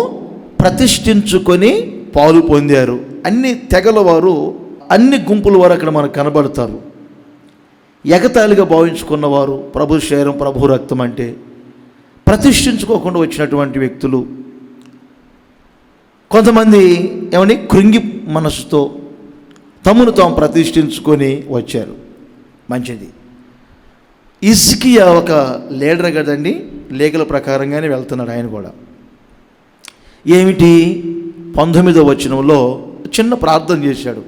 ప్రతిష్ఠించుకొని పాలు పొందారు. అన్ని తెగల వారు, అన్ని గుంపుల వారు అక్కడ మనకు కనబడతారు. ఎగతాళిగా భావించుకున్నవారు, ప్రభు శరీరం, ప్రభు రక్తం అంటే ప్రతిష్ఠించుకోకుండా వచ్చినటువంటి వ్యక్తులు. కొంతమంది ఏమని కృంగి మనసుతో తమను తాము ప్రతిష్ఠించుకొని వచ్చారు. మంచిది. హిజ్కియా ఒక లీడర్ కదండి, లేఖల ప్రకారంగానే వెళ్తున్నాడు ఆయన కూడా. ఏమిటి? 19వ వచనంలో చిన్న ప్రార్థన చేశాడు.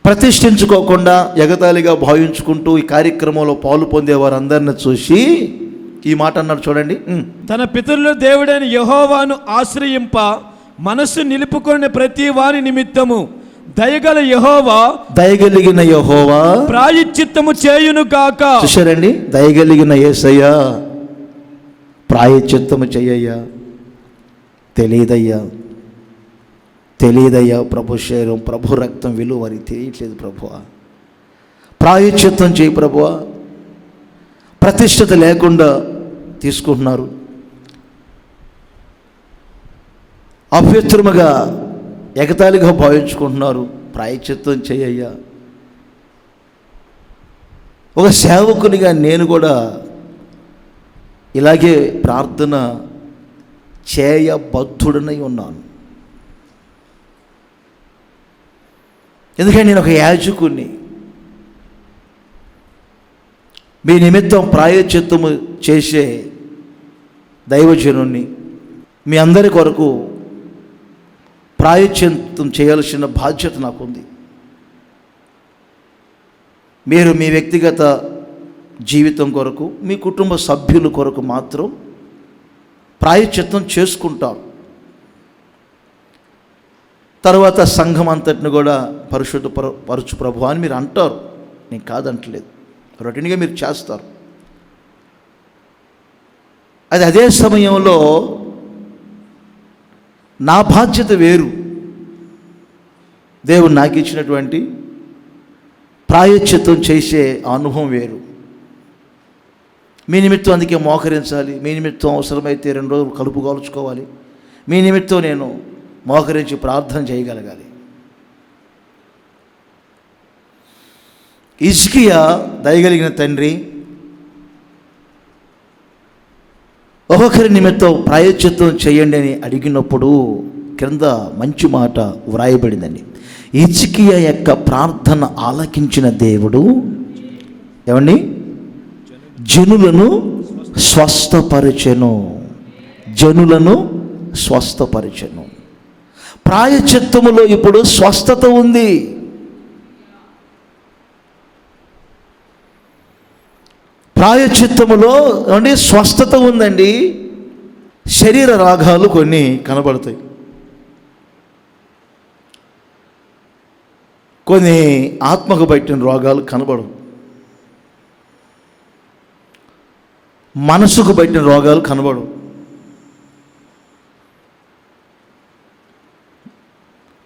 ప్రతిష్ఠించుకోకుండా ఎగతాళిగా భావించుకుంటూ ఈ కార్యక్రమంలో పాలు పొందే వారందరిని చూసి ఈ మాట అన్నాడు, చూడండి. తన పితరుల దేవుడైన యెహోవాను ఆశ్రయింప మనస్సు నిలుపుకునే ప్రతి వారి నిమిత్తము దయగలిగిన యెహోవా ప్రాయశ్చిత్తము చేయును గాక. చూశారండి, దయగలిగిన యేసయ్య ప్రాయశ్చిత్తము చెయ్యయ్యా. తెలియదయ్యా ప్రభు శరీరం, ప్రభు రక్తం విలువ వారికి తెలియట్లేదు ప్రభువా. ప్రాయశ్చిత్తం చేయి ప్రభువా. ప్రతిష్టత లేకుండా తీసుకుంటున్నారు, అపవిత్రముగా ఎగతాళిగా భావించుకుంటున్నారు. ప్రాయశ్చిత్తం చేయయ్యా. ఒక సేవకునిగా నేను కూడా ఇలాగే ప్రార్థన చేయబద్ధుడనై ఉన్నాను. ఎందుకంటే నేను ఒక యాజకుని. మీ నిమిత్తం ప్రాయశ్చిత్తము చేసే దైవజనుణ్ణి. మీ అందరి కొరకు ప్రాయశ్చిత్తం చేయాల్సిన బాధ్యత నాకుంది. మీరు మీ వ్యక్తిగత జీవితం కొరకు, మీ కుటుంబ సభ్యుల కొరకు మాత్రం ప్రాయశ్చిత్తం చేసుకుంటారు. తర్వాత సంఘం అంతటిని కూడా పరుచు ప్రభు అని మీరు అంటారు, నేను కాదంటలేదు. రొటీన్గా మీరు చేస్తారు. అదే సమయంలో నా బాధ్యత వేరు. దేవుడు నాకు ఇచ్చినటువంటి ప్రాయశ్చిత్తం చేసే అనుభవం వేరు. మీ నిమిత్తం అందుకే మోకరించాలి. మీ నిమిత్తం అవసరమైతే 2 రోజులు కలుపు కాల్చుకోవాలి. మీ నిమిత్తం నేను మోకరించి ప్రార్థన చేయగలగాలి. హిజ్కియా దయగలిగిన తండ్రి ఒక్కొక్కరి నిమిత్తం ప్రాయశ్చిత్తం చేయండి అని అడిగినప్పుడు క్రింద మంచి మాట వ్రాయబడిందండి. హిజ్కియా యొక్క ప్రార్థన ఆలకించిన దేవుడు ఏమండి జనులను స్వస్థపరిచెను. ప్రాయశ్చిత్తములో ఇప్పుడు స్వస్థత ఉంది. ప్రాయశ్చిత్తములో స్వస్థత ఉందండి. శరీర రోగాలు కొన్ని కనబడతాయి, కొన్ని ఆత్మకు పట్టిన రోగాలు కనబడవు, మనసుకు పట్టిన రోగాలు కనబడవు,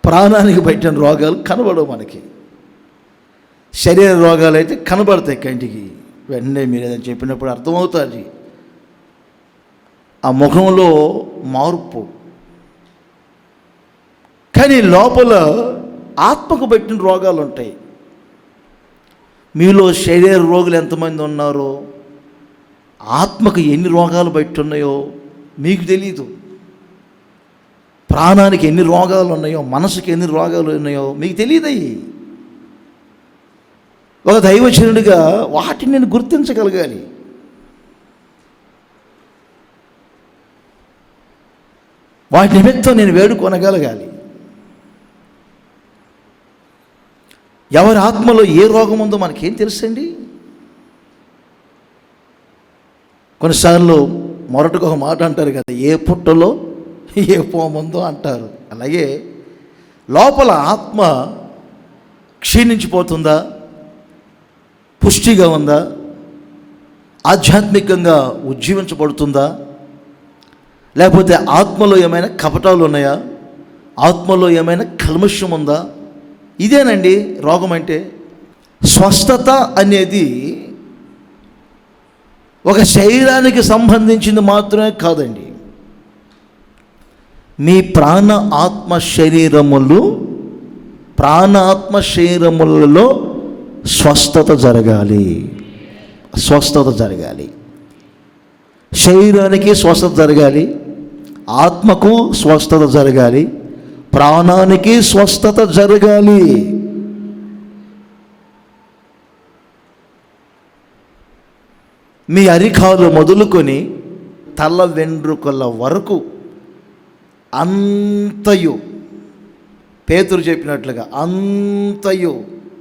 ప్రాణానికి పట్టిన రోగాలు కనబడవు. మనకి శరీర రోగాలు అయితే కనబడతాయి కంటికి. వెంటనే మీరు ఏదైనా చెప్పినప్పుడు అర్థమవుతుంది ఆ ముఖంలో మార్పు. కానీ లోపల ఆత్మకు పట్టిన రోగాలు ఉంటాయి. మీలో శరీర రోగులు ఎంతమంది ఉన్నారో, ఆత్మకు ఎన్ని రోగాలు బట్టి ఉన్నాయో మీకు తెలీదు. ప్రాణానికి ఎన్ని రోగాలు ఉన్నాయో, మనసుకి ఎన్ని రోగాలు ఉన్నాయో మీకు తెలియదయ్యి. ఒక దైవజనుడిగా వాటిని నేను గుర్తించగలగాలి. వాటి నిమిత్తం నేను వేడుకొనగలగాలి. ఎవరి ఆత్మలో ఏ రోగం ఉందో మనకేం తెలుసండి. కొన్నిసార్లు మొరటుగా ఒక మాట అంటారు కదా, ఏ పుట్టలో ఏ పోముందో అంటారు. అలాగే లోపల ఆత్మ క్షీణించిపోతుందా, పుష్టిగా ఉందా, ఆధ్యాత్మికంగా ఉజ్జీవించబడుతుందా, లేకపోతే ఆత్మలో ఏమైనా కపటాలు ఉన్నాయా, ఆత్మలో ఏమైనా కల్మషం ఉందా? ఇదేనండి రోగం అంటే. స్వస్థత అనేది ఒక శరీరానికి సంబంధించింది మాత్రమే కాదండి. మీ ప్రాణ ఆత్మ శరీరములలో స్వస్థత జరగాలి. శరీరానికి స్వస్థత జరగాలి, ఆత్మకు స్వస్థత జరగాలి, ప్రాణానికి స్వస్థత జరగాలి. మీ అరికాలు మొదలుకొని తల వెంట్రుకల వరకు అంతయు, పేతురు చెప్పినట్లుగా అంతయు,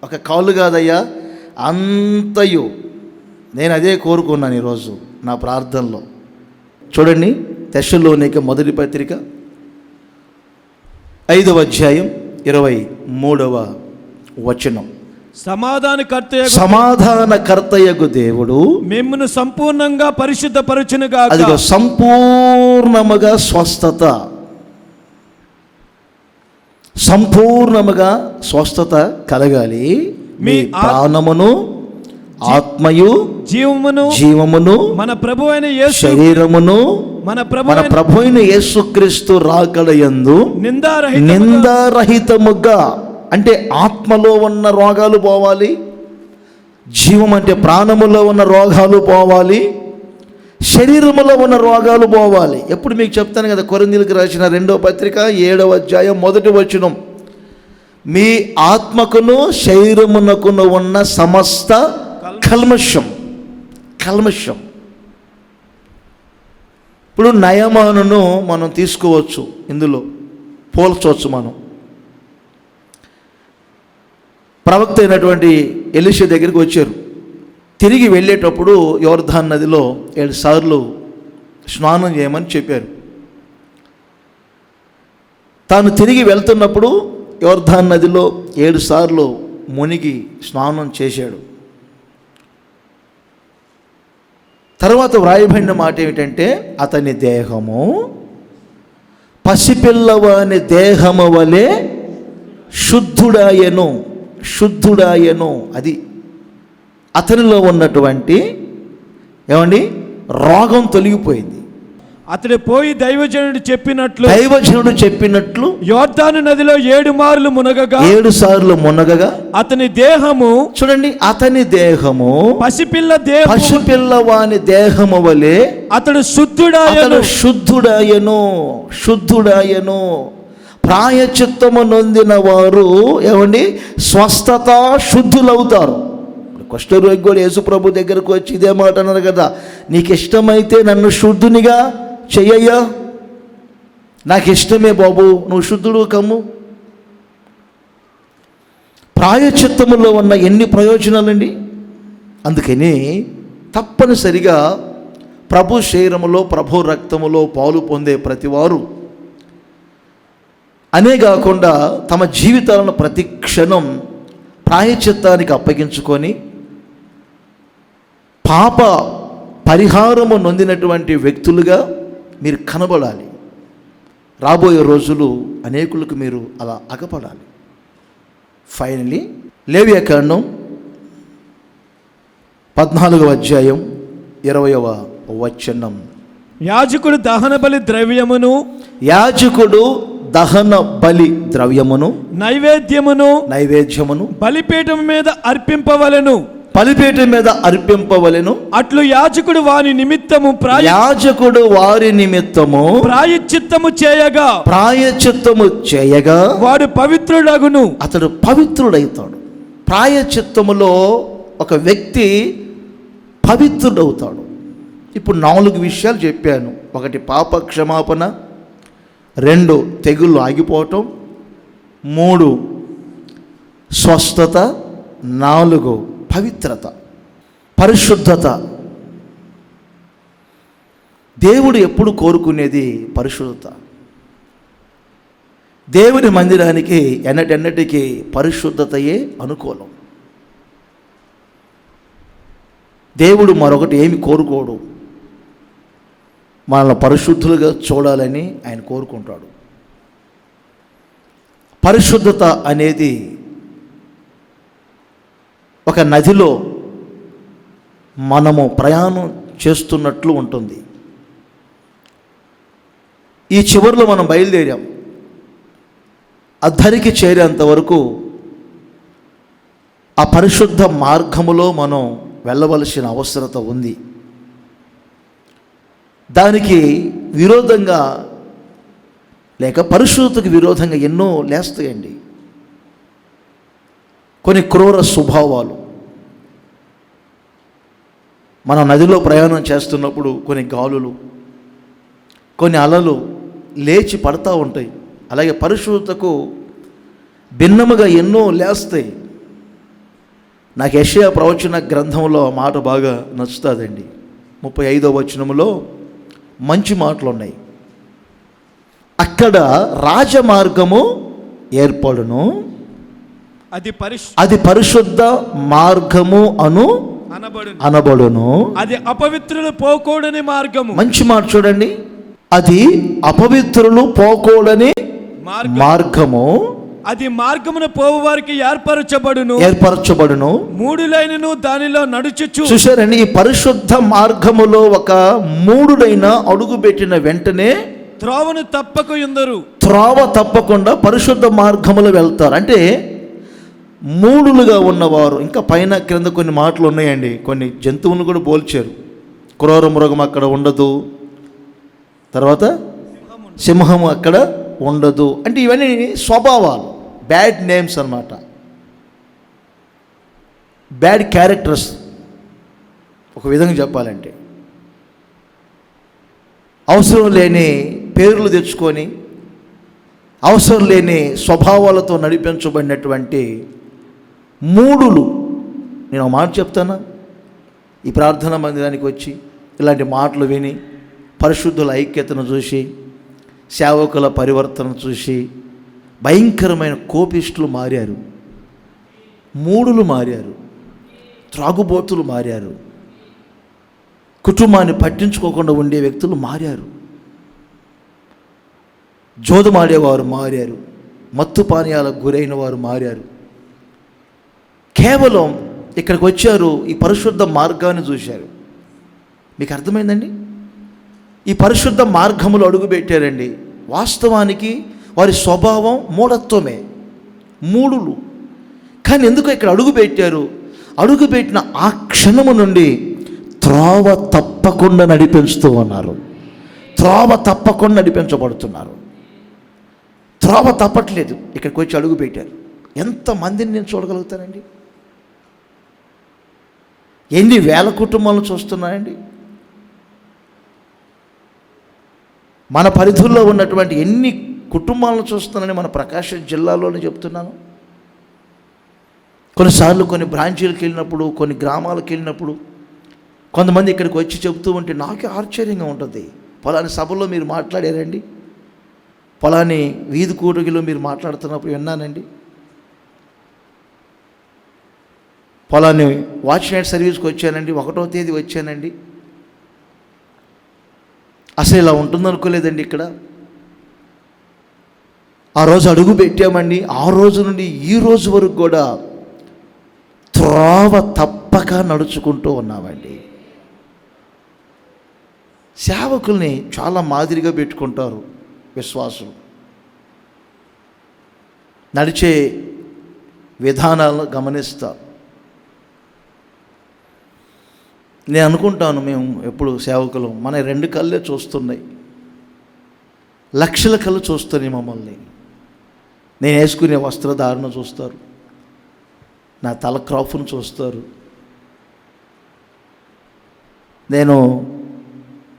ఒక కాలు కాదయ్యా అంతయు. నేను అదే కోరుకున్నాను ఈరోజు నా ప్రార్థనలో. చూడండి, తెస్సలోనిక మొదటి పత్రిక 5వ అధ్యాయం 23వ వచనం. సమాధానకర్తయగు దేవుడు మిమ్మును సంపూర్ణంగా పరిశుద్ధపరచును గాక. అదిగో సంపూర్ణముగా స్వస్థత, సంపూర్ణముగా స్వస్థత కలగాలి. మీ ప్రాణమును, ఆత్మయు, జీవమును మన ప్రభు అయిన యేసు, శరీరమును మన ప్రభు అయిన యేసుక్రీస్తు రాకడయందు నిందారహితముగా, అంటే ఆత్మలో ఉన్న రోగాలు పోవాలి, జీవం అంటే ప్రాణములో ఉన్న రోగాలు పోవాలి, శరీరములో ఉన్న రోగాలు పోవాలి. ఎప్పుడు మీకు చెప్తాను కదా, కొరింథీయులకు రాసిన 2వ పత్రిక 7వ అధ్యాయం 1వ వచనం, మీ ఆత్మకును శరీరమునకును ఉన్న సమస్త కల్మషం. ఇప్పుడు నయమానును మనం తీసుకోవచ్చు, ఇందులో పోల్చవచ్చు. మనం ప్రవక్త అయినటువంటి ఎలీషా దగ్గరికి వచ్చారు. తిరిగి వెళ్ళేటప్పుడు యోర్దాను నదిలో 7 సార్లు స్నానం చేయమని చెప్పారు. తాను తిరిగి వెళ్తున్నప్పుడు యోర్దాను నదిలో 7 సార్లు మునిగి స్నానం చేశాడు. తర్వాత వ్రాయబడిన మాట ఏమిటంటే, అతని దేహము పసిపిల్లవాని దేహము వలె శుద్ధుడాయను. అది అతనిలో ఉన్నటువంటి రోగం తొలగిపోయింది. అతడు పోయి దైవజనుడు చెప్పినట్లు యోర్దాను నదిలో 7 మార్లు మునగగా, 7 సార్లు మునగగా అతని దేహము, చూడండి, అతని దేహము పసిపిల్లవాని దేహము వలె అతడు శుద్ధుడాయను. ప్రాయచిత్తము నొందిన వారు స్వస్థత శుద్ధులవుతారు. కుష్ఠరోగి కూడా యేసు ప్రభు దగ్గరకు వచ్చి ఇదే మాట అన్నారు కదా, నీకు ఇష్టమైతే నన్ను శుద్ధునిగా చెయ్యయ్యా, నాకు ఇష్టమే బాబు, నువ్వు శుద్ధుడు కమ్ము. ప్రాయచిత్తములో ఉన్న ఎన్ని ప్రయోజనాలండి. అందుకని తప్పనిసరిగా ప్రభు శరీరములో, ప్రభు రక్తములో పాలు పొందే ప్రతివారు అనే కాకుండా తమ జీవితాలను ప్రతి క్షణం ప్రాయచిత్తానికి అప్పగించుకొని పాప పరిహారము నొందినటువంటి వ్యక్తులుగా మీరు కనబడాలి. రాబోయే రోజులు అనేకులకు మీరు అలా అగపడాలి. ఫైనలీ లేవియాకాండం 14వ అధ్యాయం 20వ వచనం, యాజకుడు దహన బలి ద్రవ్యమును నైవేద్యమును బలిపీఠం మీద అర్పింపవలెను. అట్లు యాజకుడు వారి నిమిత్తము ప్రాయశ్చిత్తము చేయగా వాడు పవిత్రుడగును. అతడు పవిత్రుడవుతాడు. ప్రాయశ్చిత్తములో ఒక వ్యక్తి పవిత్రుడవుతాడు. ఇప్పుడు 4 విషయాలు చెప్పాను. 1 పాప క్షమాపణ, 2 తెగుళ్ళు ఆగిపోవటం, 3 స్వస్థత, 4 పవిత్రత, పరిశుద్ధత. దేవుడు ఎప్పుడు కోరుకునేది పరిశుద్ధత. దేవుని మందిరానికి ఎన్నటెన్నటికీ పరిశుద్ధతయే అనుకూలం. దేవుడు మరొకటి ఏమి కోరుకోడు, మనల్ని పరిశుద్ధులుగా చూడాలని ఆయన కోరుకుంటాడు. పరిశుద్ధత అనేది ఒక నదిలో మనము ప్రయాణం చేస్తున్నట్లు ఉంటుంది. ఈ చివరిలో మనం బయలుదేరాం, అద్దరికి చేరేంత వరకు ఆ పరిశుద్ధ మార్గములో మనం వెళ్ళవలసిన అవసరత ఉంది. దానికి విరోధంగా లేక పరిశుద్ధతకు విరోధంగా ఎన్నో లేస్తాయండి. కొన్ని క్రూర స్వభావాలు. మన నదిలో ప్రయాణం చేస్తున్నప్పుడు కొన్ని గాలులు, కొన్ని అలలు లేచి పడతా ఉంటాయి. అలాగే పరిశుద్ధతకు భిన్నముగా ఎన్నో లేస్తాయి. నాకు యెషయా ప్రవచన గ్రంథంలో మాట బాగా నచ్చుతుందండి. 35వ వచనములో మంచి మాటలు ఉన్నాయి. అక్కడ రాజమార్గము ఏర్పడును, అది పరిశుద్ధ మార్గము అనబడును. అది అపవిత్రులు పోకూడని మార్గము. మంచి మాట చూడండి, అది అపవిత్రులు పోకూడని మార్గము. అది మార్గమున పోవు వారికి ఏర్పరచబడును. మూడులైనను దానిలో నడుచుచు. చూశారండి, ఈ పరిశుద్ధ మార్గములో ఒక మూడుడైన అడుగు పెట్టిన వెంటనే త్రోవను తప్పకుందరు. త్రోవ తప్పకుండా పరిశుద్ధ మార్గములో వెళ్తారు. అంటే మూడులుగా ఉన్నవారు, ఇంకా పైన క్రింద కొన్ని మాటలు ఉన్నాయండి, కొన్ని జంతువులను కూడా పోల్చారు. క్రూర మృగం అక్కడ ఉండదు, తర్వాత సింహము అక్కడ ఉండదు. అంటే ఇవన్నీ స్వభావాలు, బ్యాడ్ నేమ్స్ అన్నమాట, బ్యాడ్ క్యారెక్టర్స్ ఒక విధంగా చెప్పాలంటే. అవసరం లేని పేర్లు తెచ్చుకొని అవసరం లేని స్వభావాలతో నడిపించబడినటువంటి మూడులు. నేను ఒక మాట చెప్తానా, ఈ ప్రార్థనా మందిరానికి వచ్చి ఇలాంటి మాటలు విని పరిశుద్ధుల ఐక్యతను చూసి సేవకుల పరివర్తన చూసి భయంకరమైన కోపిష్టులు మారారు, మూడులు మారారు, త్రాగుబోతులు మారారు, కుటుంబాన్ని పట్టించుకోకుండా ఉండే వ్యక్తులు మారారు, జోదమాడేవారు మారారు, మత్తు పానీయాలకు గురైన వారు మారారు. కేవలం ఇక్కడికి వచ్చారు, ఈ పరిశుద్ధ మార్గాన్ని చూశారు. మీకు అర్థమైందండి? ఈ పరిశుద్ధ మార్గములో అడుగుపెట్టారండి. వాస్తవానికి వారి స్వభావం మూఢత్వమే, మూడులు. కానీ ఎందుకు ఇక్కడ అడుగుపెట్టారు? అడుగుపెట్టిన ఆ క్షణము నుండి త్రోవ తప్పకుండా నడిపించుతూ ఉన్నారు. త్రోవ తప్పకుండా నడిపించబడుతున్నారు. త్రోవ తప్పట్లేదు, ఇక్కడికి వచ్చి అడుగు పెట్టారు. ఎంతమందిని నేను చూడగలుగుతానండి? ఎన్ని వేల కుటుంబాలను చూస్తున్నాయండి? మన పరిధుల్లో ఉన్నటువంటి ఎన్ని కుటుంబాలను చూస్తున్నానని మన ప్రకాశం జిల్లాలోనే చెప్తున్నాను. కొన్నిసార్లు కొన్ని బ్రాంచీలకు వెళ్ళినప్పుడు, కొన్ని గ్రామాలకు వెళ్ళినప్పుడు కొంతమంది ఇక్కడికి వచ్చి చెబుతూ ఉంటే నాకే ఆశ్చర్యంగా ఉంటుంది. పలాని సభలో మీరు మాట్లాడారండి, పలాని వీధి కూటగిలో మీరు మాట్లాడుతున్నప్పుడు విన్నానండి, పలాని వాచ్ నైట్ సర్వీస్కి వచ్చానండి, 1వ తేదీ వచ్చానండి, అసలు ఇలా ఉంటుందనుకోలేదండి ఇక్కడ, ఆ రోజు అడుగు పెట్టామండి, ఆ రోజు నుండి ఈ రోజు వరకు కూడా త్రోవ తప్పక నడుచుకుంటూ ఉన్నామండి. సేవకుల్ని చాలా మాదిరిగా పెట్టుకుంటారు విశ్వాసులు. నడిచే విధానాలను గమనిస్తారు. నేను అనుకుంటాను, మేము ఎప్పుడు సేవకులు మన 2 కళ్ళే చూస్తున్నాయి, లక్షల కళ్ళు చూస్తున్నాయి మమ్మల్ని. నేను వేసుకునే వస్త్రధారణ చూస్తారు, నా తల క్రాఫ్ను చూస్తారు, నేను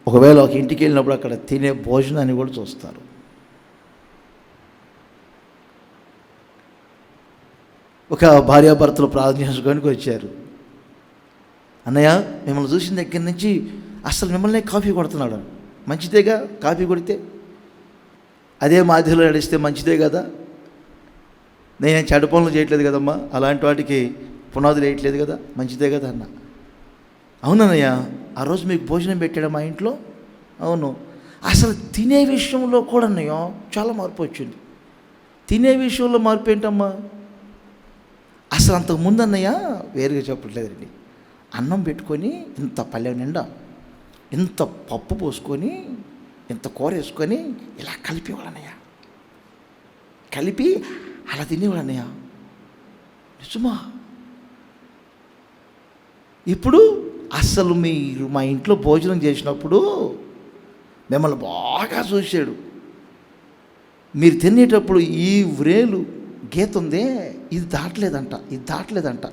ఒకవేళ ఒక ఇంటికి వెళ్ళినప్పుడు అక్కడ తినే భోజనాన్ని కూడా చూస్తారు. ఒక భార్యాభర్తలు ప్రార్థన చేసుకోవడానికి వచ్చారు. అన్నయ్య, మిమ్మల్ని చూసిన దగ్గర నుంచి అసలు మిమ్మల్ని కాఫీ కొడుతున్నాడు. మంచిదేగా కాఫీ కొడితే, అదే మాదిరిలో నడిస్తే మంచిదే కదా. నేను చెడ్డ పనులు చేయట్లేదు కదమ్మా, అలాంటి వాటికి పునాదులు వేయట్లేదు కదా, మంచిదే కదా అన్న. అవునన్నయ్య, ఆ రోజు మీకు భోజనం పెట్టాడు మా ఇంట్లో. అవును. అసలు తినే విషయంలో కూడా అన్నయ్య చాలా మార్పు వచ్చింది. తినే విషయంలో మార్పు ఏంటమ్మా? అసలు అంతకుముందు అన్నయ్య వేరుగా చెప్పట్లేదండి, అన్నం పెట్టుకొని ఇంత పల్లె నిండా ఇంత పప్పు పోసుకొని ఇంత కూర వేసుకొని ఇలా కలిపేవాడు అన్నయ్య, కలిపి అలా తినేవాడు అన్నయ్య. నిజమా? ఇప్పుడు అసలు మీరు మా ఇంట్లో భోజనం చేసినప్పుడు మిమ్మల్ని బాగా చూశాడు. మీరు తినేటప్పుడు ఈ వ్రేలు గీత ఉందే, ఇది దాటలేదంట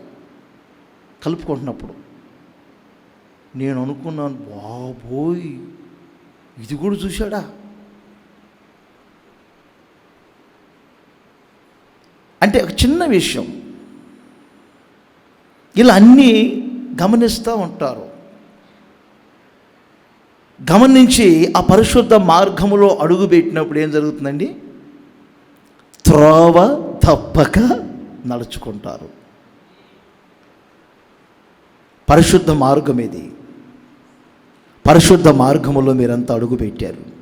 కలుపుకుంటున్నప్పుడు. నేను అనుకున్నాను, బాబోయ్ ఇది కూడా చూశాడా? అంటే ఒక చిన్న విషయం, ఇలా అన్నీ గమనిస్తూ ఉంటారు. గమనించి ఆ పరిశుద్ధ మార్గములో అడుగు పెట్టినప్పుడు ఏం జరుగుతుందండి? త్రోవ తప్పక నడుచుకుంటారు. పరిశుద్ధ మార్గం ఇది. పరిశుద్ధ మార్గములో మీరంతా అడుగు పెట్టారు.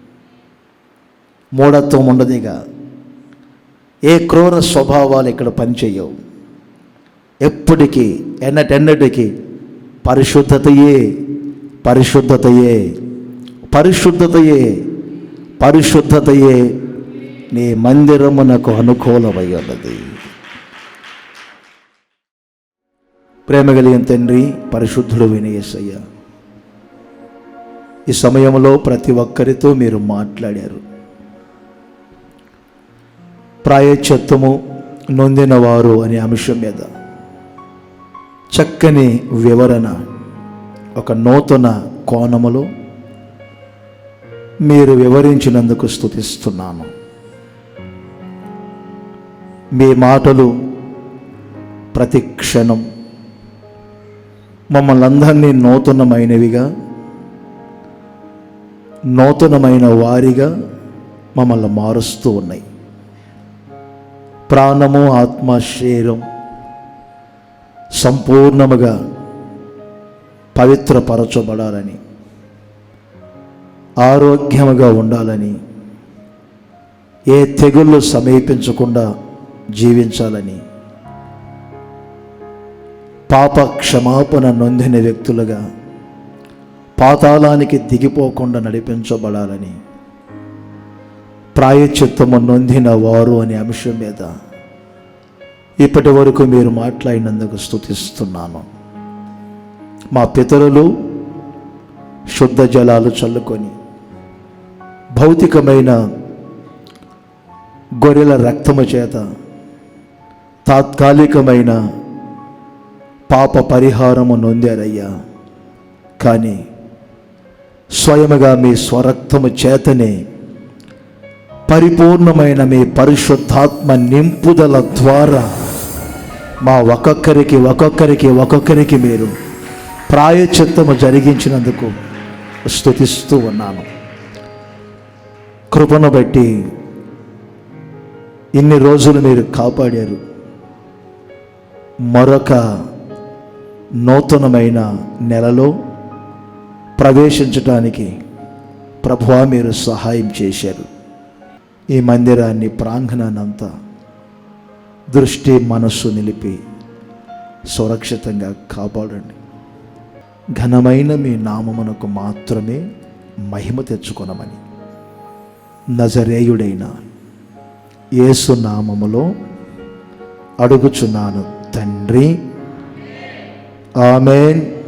మూఢత్వం ఉండదుగా. ఏ క్రూర స్వభావాలు ఇక్కడ పనిచేయవు. ఎప్పటికీ ఎన్నటెన్నటికీ పరిశుద్ధతయే, పరిశుద్ధతయే, పరిశుద్ధతయే, పరిశుద్ధతయే నీ మందిరమునకు అనుకూలమై ఉన్నది. ప్రేమ కలిగిన తండ్రి, పరిశుద్ధుడు అయిన యేసయ్య, ఈ సమయంలో ప్రతి ఒక్కరితో మీరు మాట్లాడారు. ప్రాయశ్చిత్తము నొందినవారు అనే అంశం మీద చక్కని వివరణ, ఒక నూతన కోణములో మీరు వివరించినందుకు స్తుతిస్తున్నాను. మీ మాటలు ప్రతి క్షణం మమ్మల్ని అందరినీ నూతనమైనవిగా, నూతనమైన వారిగా మమ్మల్ని మారుస్తూ ఉన్నాయి. ప్రాణము, ఆత్మ, శరీరం సంపూర్ణముగా పవిత్రపరచబడాలని, ఆరోగ్యముగా ఉండాలని, ఏ తెగుళ్ళు సమీపించకుండా జీవించాలని, పాప క్షమాపణ నొందిన వ్యక్తులుగా పాతాళానికి దిగిపోకుండా నడిపించబడాలని, ప్రాయశ్చిత్తము నొందిన వారు అనే అంశం మీద ఇప్పటి వరకు మీరు మాట్లాడినందుకు స్తుతిస్తున్నాను. మా పితరులు శుద్ధ జలాలు చల్లుకొని భౌతికమైన గొర్రెల రక్తము చేత తాత్కాలికమైన పాప పరిహారము నొందారయ్యా. కానీ స్వయముగా మీ స్వరక్తము చేతనే పరిపూర్ణమైన మీ పరిశుద్ధాత్మ నింపుదల ద్వారా మా ఒక్కొక్కరికి మీరు ప్రాయశ్చిత్తము జరిగించినందుకు స్తుతిస్తూ ఉన్నాను. కృపను బట్టి ఇన్ని రోజులు మీరు కాపాడారు. మరొక నూతనమైన నెలలో ప్రవేశించటానికి ప్రభువా మీరు సహాయం చేశారు. ఈ మందిరాన్ని, ప్రాంగణాన్నంతా దృష్టి, మనస్సు నిలిపి సురక్షితంగా కాపాడండి. ఘనమైన మీ నామమునకు మాత్రమే మహిమ తెచ్చుకొనమని నజరేయుడైన యేసు నామములో అడుగుచున్నాను తండ్రి. ఆమేన్.